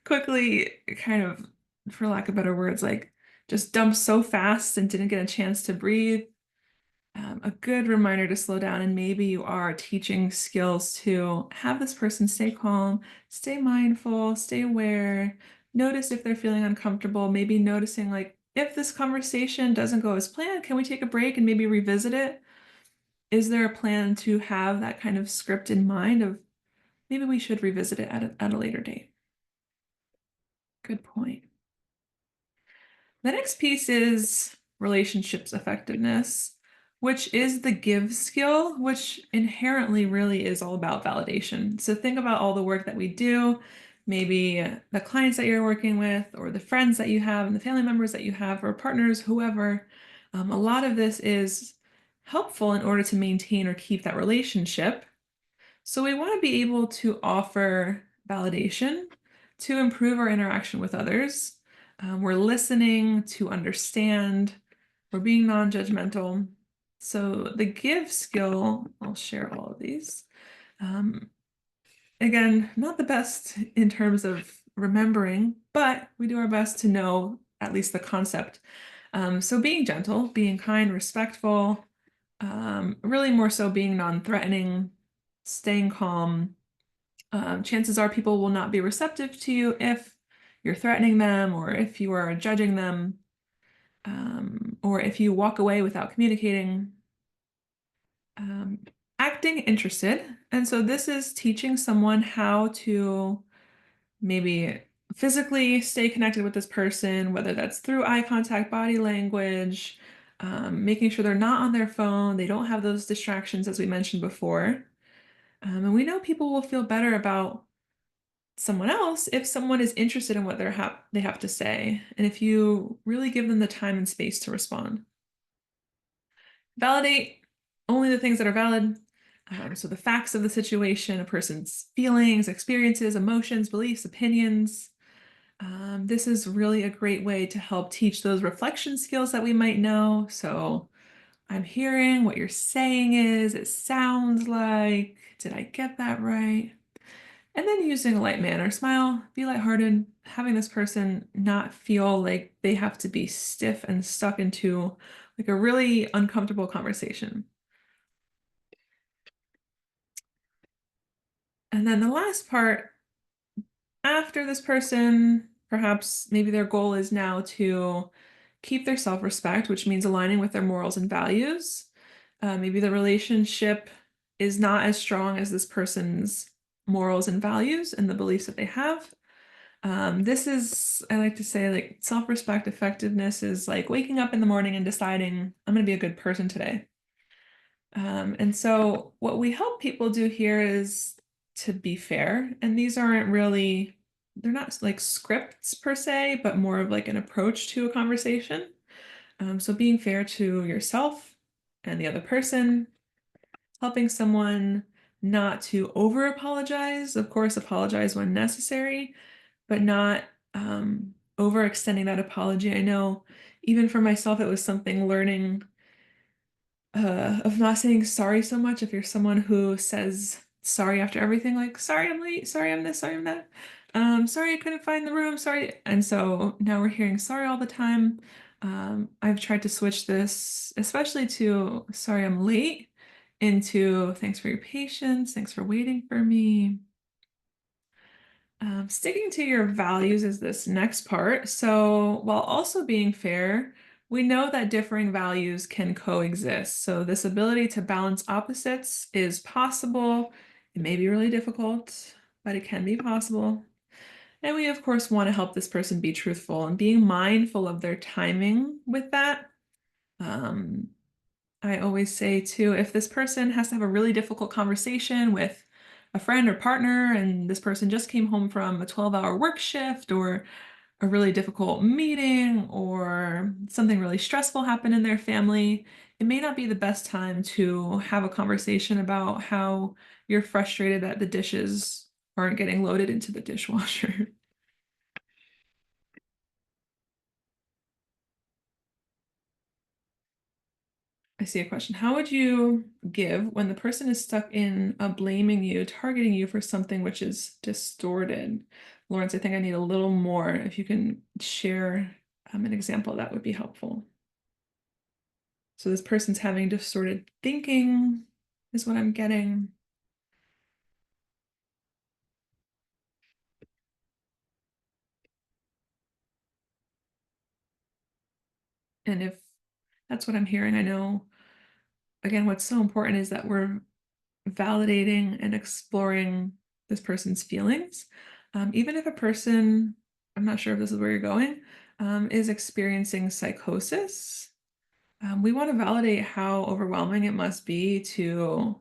S1: quickly kind of, for lack of better words, like just dumped so fast and didn't get a chance to breathe. A good reminder to slow down, and maybe you are teaching skills to have this person stay calm, stay mindful, stay aware, notice if they're feeling uncomfortable, maybe noticing like if this conversation doesn't go as planned, can we take a break and maybe revisit it? Is there a plan to have that kind of script in mind of maybe we should revisit it at a later date? Good point. The next piece is relationships effectiveness, which is the give skill, which inherently really is all about validation. So think about all the work that we do, maybe the clients that you're working with, or the friends that you have, and the family members that you have, or partners, whoever. A lot of this is helpful in order to maintain or keep that relationship. So we want to be able to offer validation to improve our interaction with others. We're listening to understand. We're being non-judgmental. So the give skill, I'll share all of these. Um, Again, not the best in terms of remembering, but we do our best to know at least the concept. So being gentle, being kind, respectful, really more so being non-threatening, staying calm. Chances are people will not be receptive to you if you're threatening them or if you are judging them, or if you walk away without communicating. Um, Acting interested. And so this is teaching someone how to maybe physically stay connected with this person, whether that's through eye contact, body language, making sure they're not on their phone, they don't have those distractions as we mentioned before. And we know people will feel better about someone else if someone is interested in what they have to say, and if you really give them the time and space to respond. Validate only the things that are valid. So the facts of the situation, a person's feelings, experiences, emotions, beliefs, opinions. This is really a great way to help teach those reflection skills that we might know. So I'm hearing what you're saying is, it sounds like, did I get that right? And then using a light manner, smile, be lighthearted, having this person not feel like they have to be stiff and stuck into like a really uncomfortable conversation. And then the last part, after this person, perhaps maybe their goal is now to keep their self-respect, which means aligning with their morals and values. Maybe the relationship is not as strong as this person's morals and values and the beliefs that they have. This is, I like to say, like self-respect effectiveness is like waking up in the morning and deciding, I'm going to be a good person today. And so what we help people do here is to be fair. And these aren't really, they're not like scripts per se, but more of like an approach to a conversation. So being fair to yourself and the other person, helping someone not to over apologize. Of course, apologize when necessary, but not overextending that apology. I know even for myself, it was something learning of not saying sorry so much. If you're someone who says sorry after everything, like sorry I'm late, sorry I'm this, sorry I'm that, sorry I couldn't find the room, sorry. And so now we're hearing sorry all the time. I've tried to switch this, especially to sorry I'm late, into thanks for your patience, thanks for waiting for me. Sticking to your values is this next part. So, while also being fair, we know that differing values can coexist. So, this ability to balance opposites is possible. It may be really difficult, but it can be possible. And we, of course, want to help this person be truthful and being mindful of their timing with that. Um, I always say too, if this person has to have a really difficult conversation with a friend or partner, and this person just came home from a 12-hour work shift or a really difficult meeting or something really stressful happened in their family, it may not be the best time to have a conversation about how you're frustrated that the dishes aren't getting loaded into the dishwasher. I see a question. How would you give when the person is stuck in blaming you, targeting you for something which is distorted? Lawrence, I think I need a little more. If you can share an example, that would be helpful. So this person's having distorted thinking, is what I'm getting. And if that's what I'm hearing, I know, again, what's so important is that we're validating and exploring this person's feelings. Even if a person, I'm not sure if this is where you're going, is experiencing psychosis, we want to validate how overwhelming it must be to,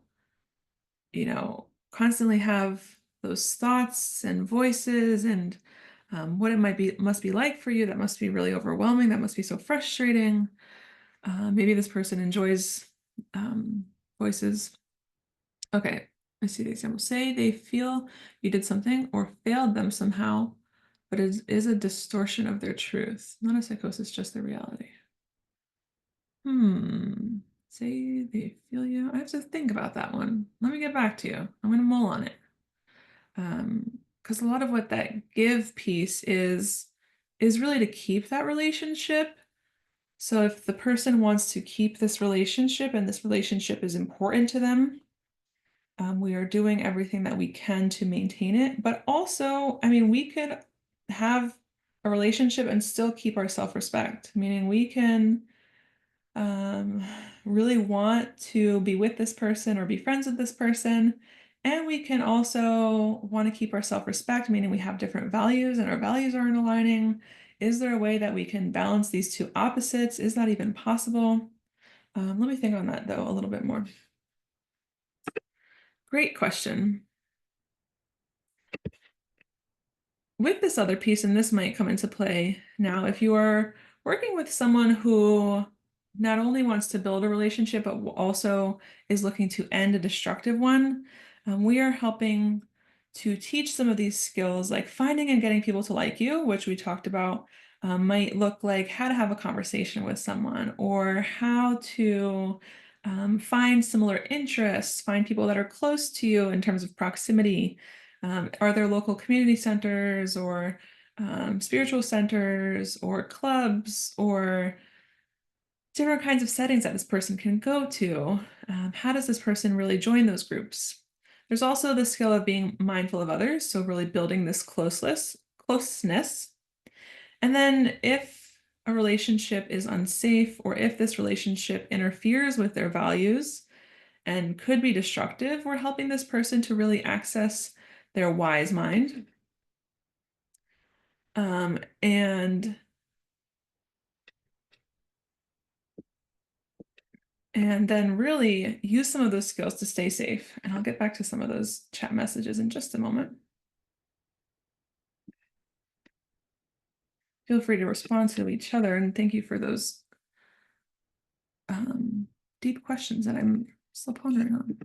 S1: constantly have those thoughts and voices and what it must be like for you. That must be really overwhelming. That must be so frustrating. Maybe this person enjoys voices. Okay, I see the example. Say they feel you did something or failed them somehow, but it is a distortion of their truth, not a psychosis, just their reality. Hmm. Say they feel you. I have to think about that one. Let me get back to you. I'm gonna mull on it. Because a lot of what that give piece is really to keep that relationship. So if the person wants to keep this relationship and this relationship is important to them, we are doing everything that we can to maintain it. But also, I mean, we could have a relationship and still keep our self-respect, meaning we can um, really want to be with this person or be friends with this person. And we can also want to keep our self-respect, meaning we have different values and our values aren't aligning. Is there a way that we can balance these two opposites? Is that even possible? Let me think on that though a little bit more. Great question. With this other piece, and this might come into play now, if you are working with someone who not only wants to build a relationship, but also is looking to end a destructive one, we are helping to teach some of these skills, like finding and getting people to like you, which we talked about, might look like how to have a conversation with someone or how to find similar interests, find people that are close to you in terms of proximity. Are there local community centers or spiritual centers or clubs or different kinds of settings that this person can go to? How does this person really join those groups? There's also the skill of being mindful of others, so really building this closeness. And then if a relationship is unsafe or if this relationship interferes with their values and could be destructive, we're helping this person to really access their wise mind. Um, and and then really use some of those skills to stay safe. And I'll get back to some of those chat messages in just a moment. Feel free to respond to each other, and thank you for those deep questions that I'm still pondering on.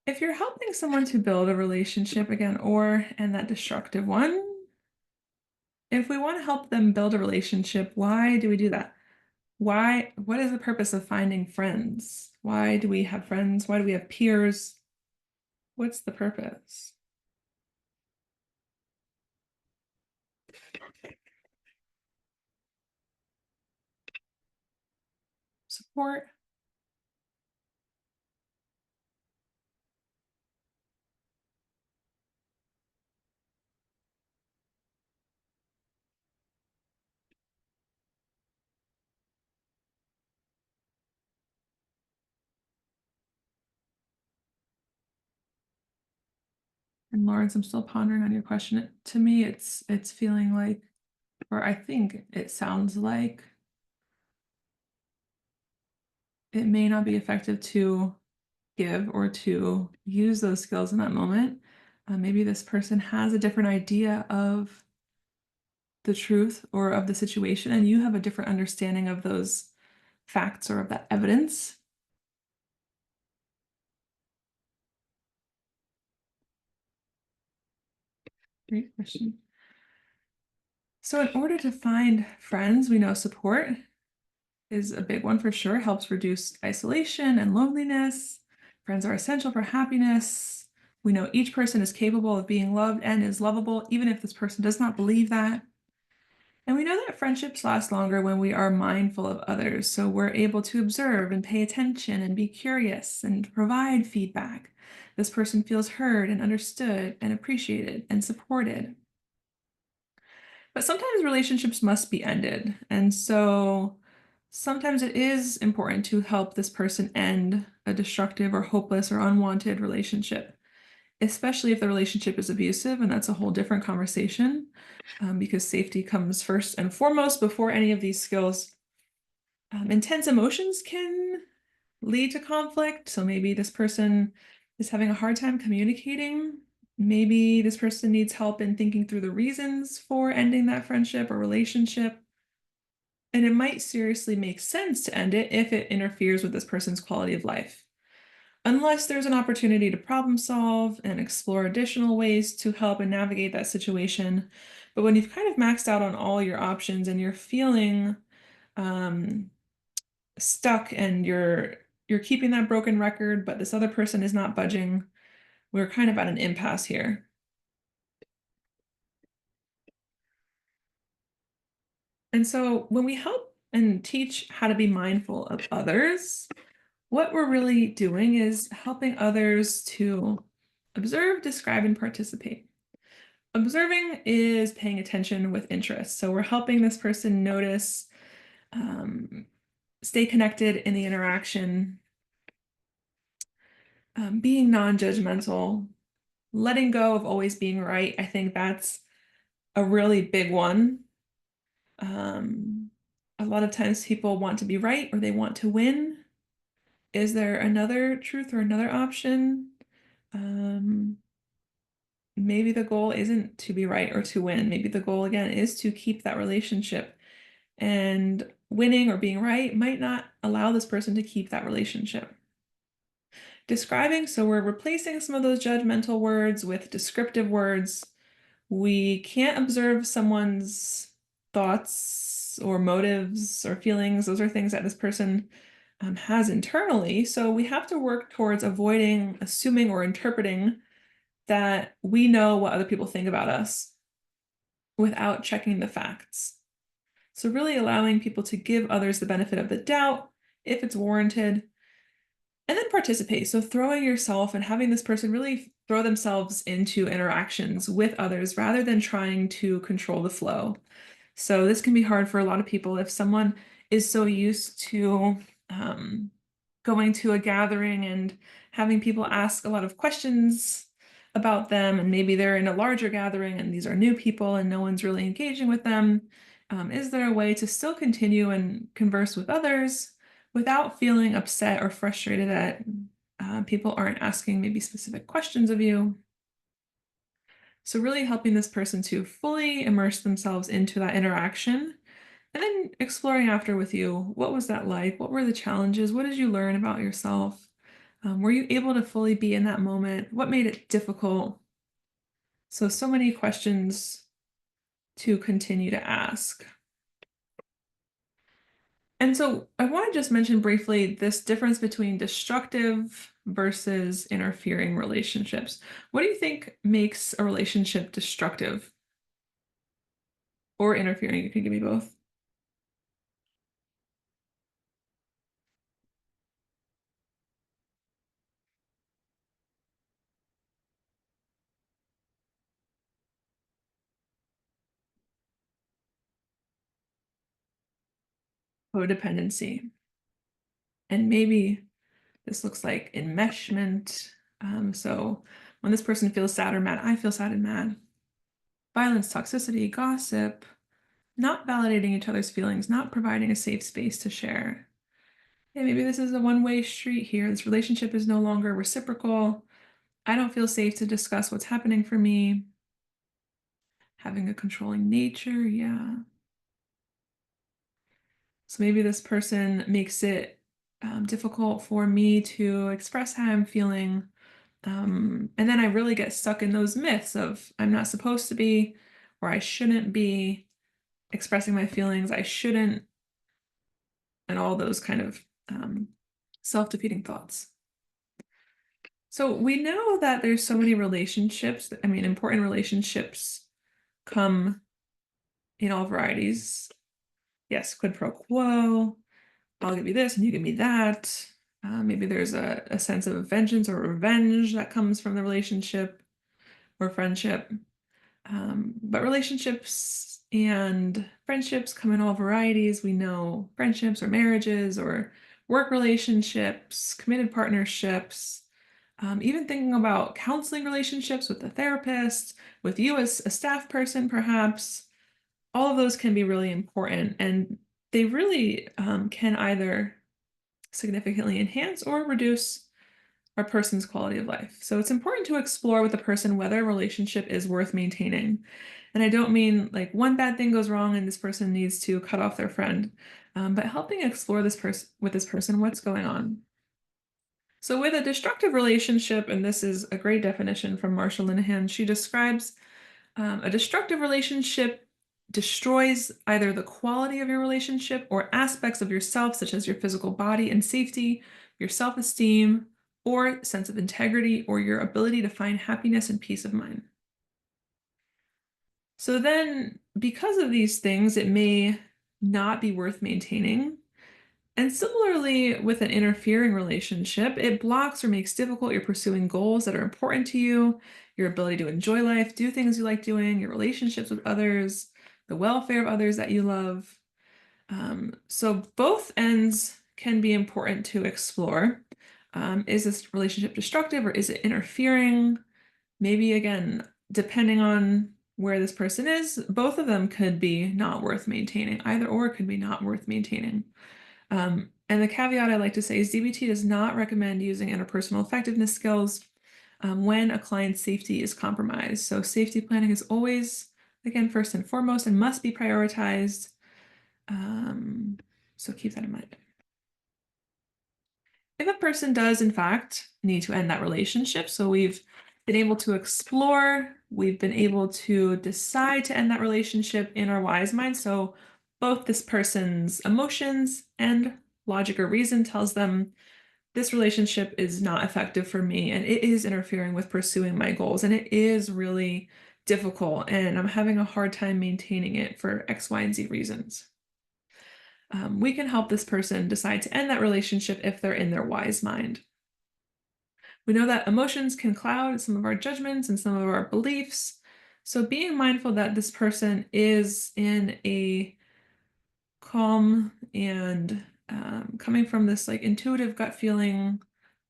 S1: If you're helping someone to build a relationship again, or end that destructive one, if we want to help them build a relationship, why do we do that? What is the purpose of finding friends? Why do we have friends? Why do we have peers? What's the purpose? Support. And Lawrence, I'm still pondering on your question. To me, it's feeling like, or I think it sounds like it may not be effective to give or to use those skills in that moment. Maybe this person has a different idea of the truth or of the situation, and you have a different understanding of those facts or of that evidence. Great question. So in order to find friends, we know support is a big one for sure, helps reduce isolation and loneliness. Friends are essential for happiness. We know each person is capable of being loved and is lovable, even if this person does not believe that. And we know that friendships last longer when we are mindful of others. So we're able to observe and pay attention and be curious and provide feedback. This person feels heard and understood and appreciated and supported. But sometimes relationships must be ended. And so sometimes it is important to help this person end a destructive or hopeless or unwanted relationship, especially if the relationship is abusive. And that's a whole different conversation because safety comes first and foremost before any of these skills. Intense emotions can lead to conflict. So maybe this person is having a hard time communicating. Maybe this person needs help in thinking through the reasons for ending that friendship or relationship. And it might seriously make sense to end it if it interferes with this person's quality of life. Unless there's an opportunity to problem solve and explore additional ways to help and navigate that situation. But when you've kind of maxed out on all your options and you're feeling um, stuck and you're keeping that broken record, but this other person is not budging, we're kind of at an impasse here. And so when we help and teach how to be mindful of others, what we're really doing is helping others to observe, describe, and participate. Observing is paying attention with interest. So we're helping this person notice, stay connected in the interaction, being non-judgmental, letting go of always being right. I think that's a really big one. Um, a lot of times people want to be right or they want to win. Is there another truth or another option? Um, maybe the goal isn't to be right or to win. Maybe the goal again is to keep that relationship. And winning or being right might not allow this person to keep that relationship. Describing, so we're replacing some of those judgmental words with descriptive words. We can't observe someone's thoughts or motives or feelings. Those are things that this person has internally. So we have to work towards avoiding assuming or interpreting that we know what other people think about us without checking the facts. So really allowing people to give others the benefit of the doubt if it's warranted, and then participate. So throwing yourself and having this person really throw themselves into interactions with others rather than trying to control the flow. So this can be hard for a lot of people if someone is so used to going to a gathering and having people ask a lot of questions about them, and maybe they're in a larger gathering and these are new people and no one's really engaging with them. Is there a way to still continue and converse with others without feeling upset or frustrated that people aren't asking maybe specific questions of you? So really helping this person to fully immerse themselves into that interaction and then exploring after with you, what was that like? What were the challenges? What did you learn about yourself? Were you able to fully be in that moment? What made it difficult? So many questions to continue to ask. And so I want to just mention briefly this difference between destructive versus interfering relationships. What do you think makes a relationship destructive or interfering? You can give me both. Codependency. And maybe this looks like enmeshment. So When this person feels sad or mad, I feel sad and mad. Violence, toxicity, gossip, not validating each other's feelings, not providing a safe space to share. Yeah, maybe this is a one-way street here. This relationship is no longer reciprocal. I don't feel safe to discuss what's happening for me. Having a controlling nature, yeah. So maybe this person makes it difficult for me to express how I'm feeling. And then I really get stuck in those myths of I'm not supposed to be, or I shouldn't be expressing my feelings, I shouldn't, and all those kind of self-defeating thoughts. So we know that there's so many relationships. I mean, important relationships come in all varieties. Yes, quid pro quo. I'll give you this and you give me that. Maybe there's a sense of vengeance or revenge that comes from the relationship or friendship. But relationships and friendships come in all varieties. We know friendships or marriages or work relationships, committed partnerships, even thinking about counseling relationships with a therapist, with you as a staff person, perhaps. All of those can be really important, and they really can either significantly enhance or reduce our person's quality of life. So it's important to explore with the person whether a relationship is worth maintaining. And I don't mean like one bad thing goes wrong and this person needs to cut off their friend, but helping explore this person with this person, what's going on. So with a destructive relationship, and this is a great definition from Marsha Linehan, she describes a destructive relationship destroys either the quality of your relationship or aspects of yourself, such as your physical body and safety, your self-esteem, or sense of integrity, or your ability to find happiness and peace of mind. So then, because of these things, it may not be worth maintaining. And similarly, with an interfering relationship, it blocks or makes difficult your pursuing goals that are important to you, your ability to enjoy life, do things you like doing, your relationships with others, the welfare of others that you love. So both ends can be important to explore. Is this relationship destructive or is it interfering? Maybe again, depending on where this person is, both of them could be not worth maintaining. Either or could be not worth maintaining. And the caveat I like to say is DBT does not recommend using interpersonal effectiveness skills when a client's safety is compromised. So safety planning is always, again, first and foremost and must be prioritized. So keep that in mind. If a person does, in fact, need to end that relationship, so we've been able to explore, we've been able to decide to end that relationship in our wise mind. So both this person's emotions and logic or reason tells them this relationship is not effective for me and it is interfering with pursuing my goals and it is really difficult and I'm having a hard time maintaining it for X, Y, and Z reasons. We can help this person decide to end that relationship if they're in their wise mind. We know that emotions can cloud some of our judgments and some of our beliefs. So being mindful that this person is in a calm and coming from this like intuitive gut feeling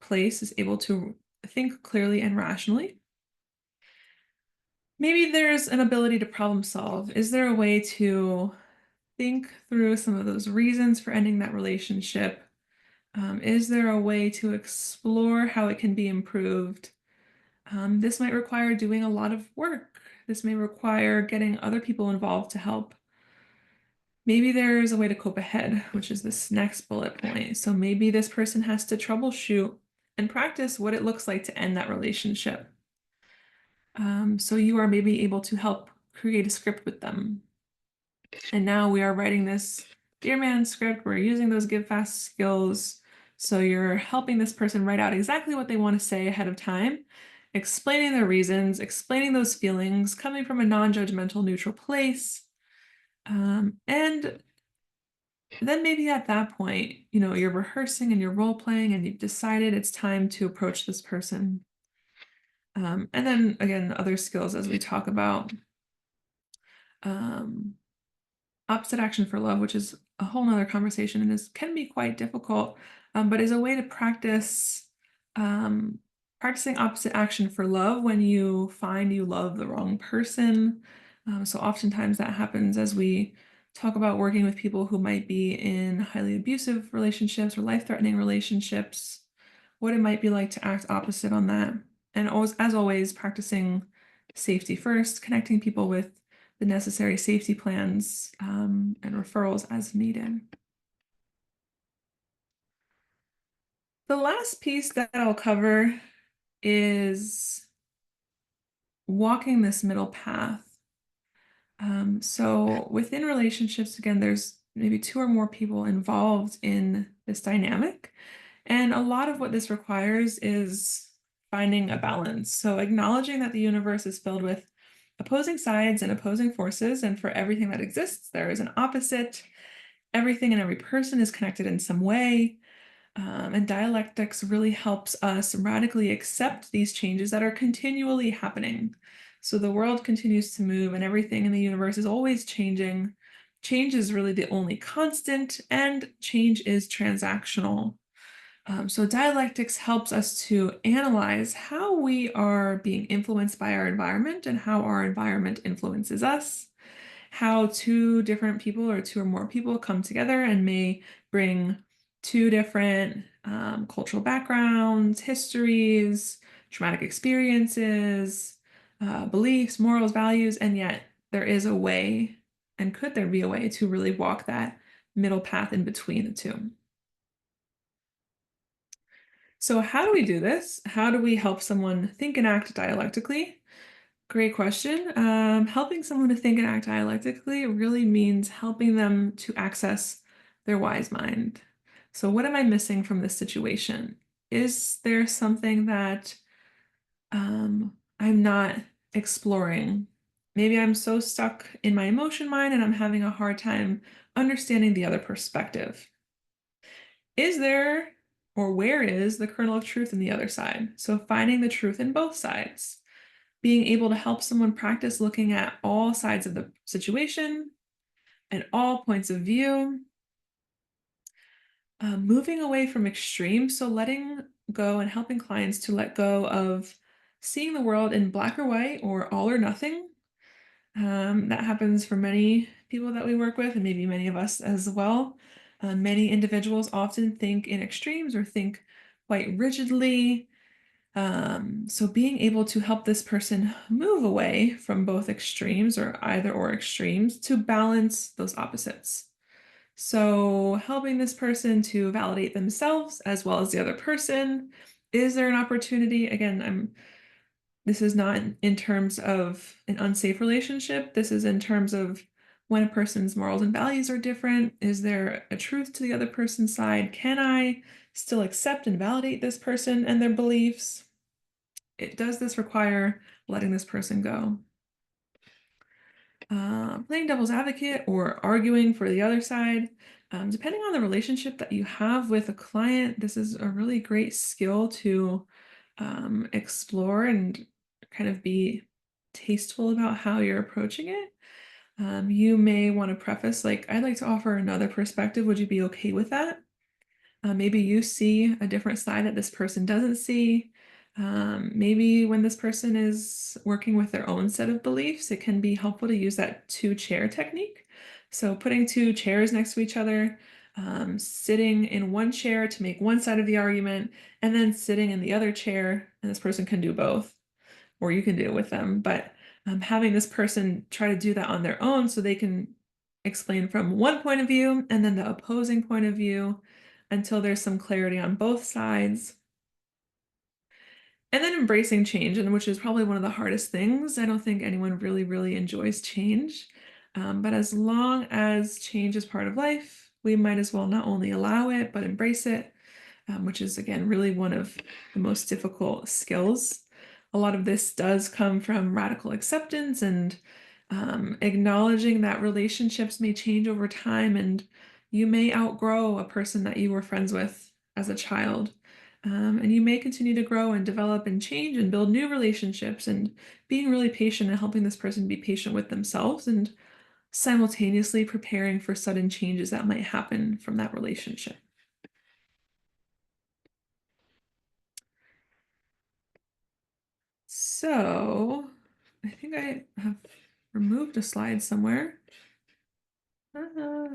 S1: place is able to think clearly and rationally. Maybe there's an ability to problem solve. Is there a way to think through some of those reasons for ending that relationship? Is there a way to explore how it can be improved? This might require doing a lot of work. This may require getting other people involved to help. Maybe there's a way to cope ahead, which is this next bullet point. So maybe this person has to troubleshoot and practice what it looks like to end that relationship. So you are maybe able to help create a script with them. And now we are writing this Dear Man script. We're using those give fast skills. So you're helping this person write out exactly what they want to say ahead of time, explaining their reasons, explaining those feelings, coming from a non-judgmental, neutral place. And then maybe at that point, you're rehearsing and you're role playing and you've decided it's time to approach this person. And then again, other skills as we talk about opposite action for love, which is a whole nother conversation and can be quite difficult, but is a way to practice Practicing opposite action for love when you find you love the wrong person. So oftentimes that happens as we talk about working with people who might be in highly abusive relationships or life-threatening relationships, what it might be like to act opposite on that. And always, as always, practicing safety first, connecting people with the necessary safety plans and referrals as needed. The last piece that I'll cover is walking this middle path. So within relationships, again, there's maybe two or more people involved in this dynamic. And a lot of what this requires is finding a balance. So acknowledging that the universe is filled with opposing sides and opposing forces, and for everything that exists, there is an opposite. Everything and every person is connected in some way. And dialectics really helps us radically accept these changes that are continually happening. So the world continues to move and everything in the universe is always changing. Change is really the only constant, and change is transactional. So dialectics helps us to analyze how we are being influenced by our environment and how our environment influences us, how two different people or two or more people come together and may bring two different cultural backgrounds, histories, traumatic experiences, beliefs, morals, values, and yet there is a way, and could there be a way to really walk that middle path in between the two? So how do we do this? How do we help someone think and act dialectically? Great question. Helping someone to think and act dialectically really means helping them to access their wise mind. So, what am I missing from this situation? Is there something that I'm not exploring? Maybe I'm so stuck in my emotion mind and I'm having a hard time understanding the other perspective. Is there or where is the kernel of truth in the other side? So, finding the truth in both sides, being able to help someone practice looking at all sides of the situation and all points of view, moving away from extremes. So letting go and helping clients to let go of seeing the world in black or white or all or nothing. That happens for many people that we work with, and maybe many of us as well. Many individuals often think in extremes or think quite rigidly. So being able to help this person move away from both extremes or either or extremes to balance those opposites. So helping this person to validate themselves as well as the other person. Is there an opportunity? Again, this is not in terms of an unsafe relationship. This is in terms of when a person's morals and values are different. Is there a truth to the other person's side? Can I still accept and validate this person and their beliefs? Does this require letting this person go? Playing devil's advocate or arguing for the other side. Depending on the relationship that you have with a client, this is a really great skill to explore and kind of be tasteful about how you're approaching it. You may want to preface, like, I'd like to offer another perspective. Would you be okay with that? Maybe you see a different side that this person doesn't see. Maybe when this person is working with their own set of beliefs, it can be helpful to use that two-chair technique. So putting two chairs next to each other, sitting in one chair to make one side of the argument, and then sitting in the other chair, and this person can do both, or you can do it with them. But having this person try to do that on their own so they can explain from one point of view and then the opposing point of view until there's some clarity on both sides. And then embracing change, and which is probably one of the hardest things. I don't think anyone really, really enjoys change. But as long as change is part of life, we might as well not only allow it, but embrace it, which is, again, really one of the most difficult skills. A lot of this does come from radical acceptance and acknowledging that relationships may change over time and you may outgrow a person that you were friends with as a child. And you may continue to grow and develop and change and build new relationships, and being really patient and helping this person be patient with themselves and simultaneously preparing for sudden changes that might happen from that relationship. So I think I have removed a slide somewhere. Uh,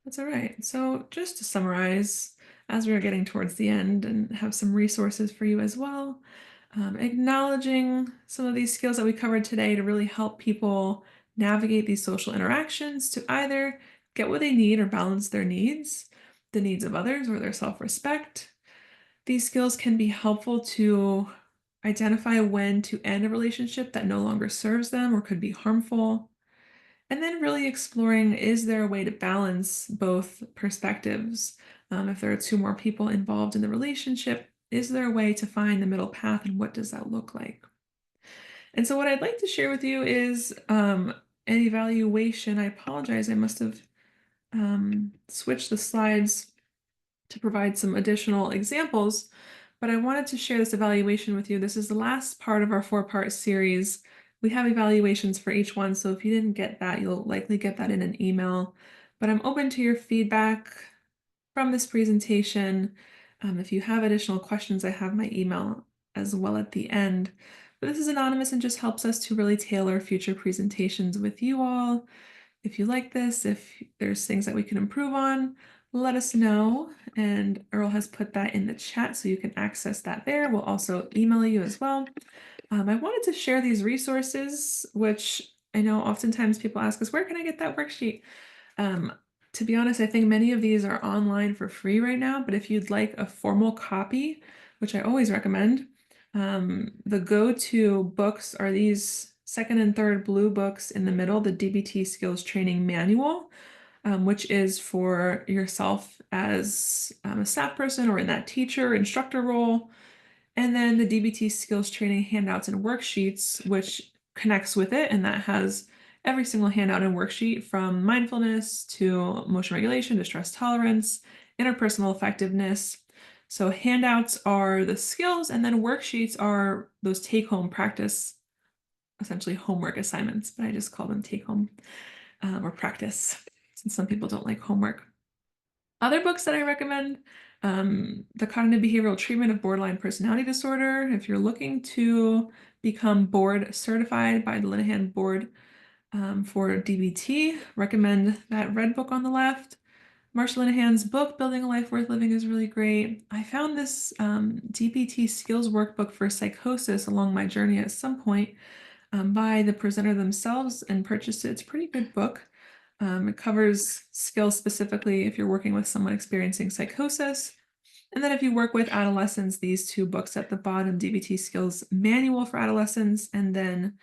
S1: that's all right. So just to summarize, as we're getting towards the end and have some resources for you as well, acknowledging some of these skills that we covered today to really help people navigate these social interactions to either get what they need or balance their needs, the needs of others, or their self-respect. These skills can be helpful to identify when to end a relationship that no longer serves them or could be harmful. And then really exploring, is there a way to balance both perspectives? If there are two more people involved in the relationship, is there a way to find the middle path and what does that look like? And so what I'd like to share with you is an evaluation. I apologize, I must have switched the slides to provide some additional examples, but I wanted to share this evaluation with you. This is the last part of our 4-part series. We have evaluations for each one, so if you didn't get that, you'll likely get that in an email. But I'm open to your feedback from this presentation. If you have additional questions, I have my email as well at the end. But this is anonymous and just helps us to really tailor future presentations with you all. If you like this, if there's things that we can improve on, let us know. And Earl has put that in the chat so you can access that there. We'll also email you as well. I wanted to share these resources, which I know oftentimes people ask us, where can I get that worksheet? Um, to be honest, I think many of these are online for free right now, but if you'd like a formal copy, which I always recommend, the go-to books are these second and third blue books in the middle, the DBT Skills Training Manual, which is for yourself as a staff person or in that teacher instructor role. And then the DBT skills training handouts and worksheets, which connects with it. And that has every single handout and worksheet from mindfulness to emotion regulation to stress tolerance, interpersonal effectiveness. So handouts are the skills, and then worksheets are those take-home practice, essentially homework assignments, but I just call them take-home or practice, since some people don't like homework. Other books that I recommend, The Cognitive Behavioral Treatment of Borderline Personality Disorder. If you're looking to become board certified by the Linehan board for DBT, recommend that red book on the left. Marsha Linehan's book, Building a Life Worth Living, is really great. I found this DBT skills workbook for psychosis along my journey at some point by the presenter themselves and purchased it. It's a pretty good book. It covers skills specifically if you're working with someone experiencing psychosis. And then if you work with adolescents, these two books at the bottom, DBT Skills Manual for Adolescents, and then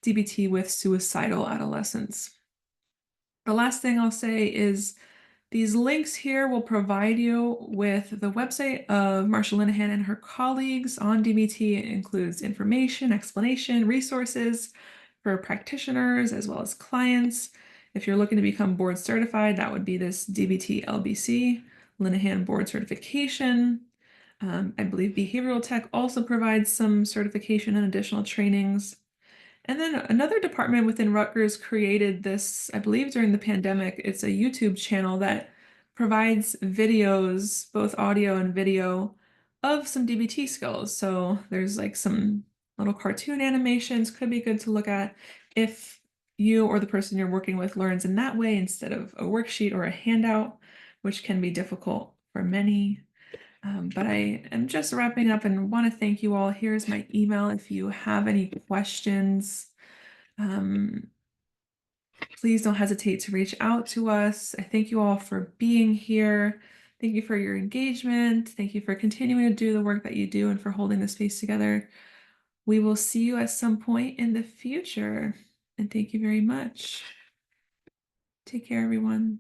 S1: DBT with Suicidal Adolescents. The last thing I'll say is these links here will provide you with the website of Marsha Linehan and her colleagues on DBT. It includes information, explanation, resources for practitioners as well as clients. If you're looking to become board certified, that would be this DBT LBC, Linehan board certification. I believe behavioral tech also provides some certification and additional trainings. And then another department within Rutgers created this, I believe during the pandemic. It's a YouTube channel that provides videos, both audio and video, of some DBT skills. So there's like some little cartoon animations, could be good to look at if you or the person you're working with learns in that way instead of a worksheet or a handout, which can be difficult for many. But I am just wrapping up and want to thank you all. Here's my email if you have any questions. Please don't hesitate to reach out to us. I thank you all for being here. Thank you for your engagement. Thank you for continuing to do the work that you do and for holding the space together. We will see you at some point in the future. And thank you very much. Take care, everyone.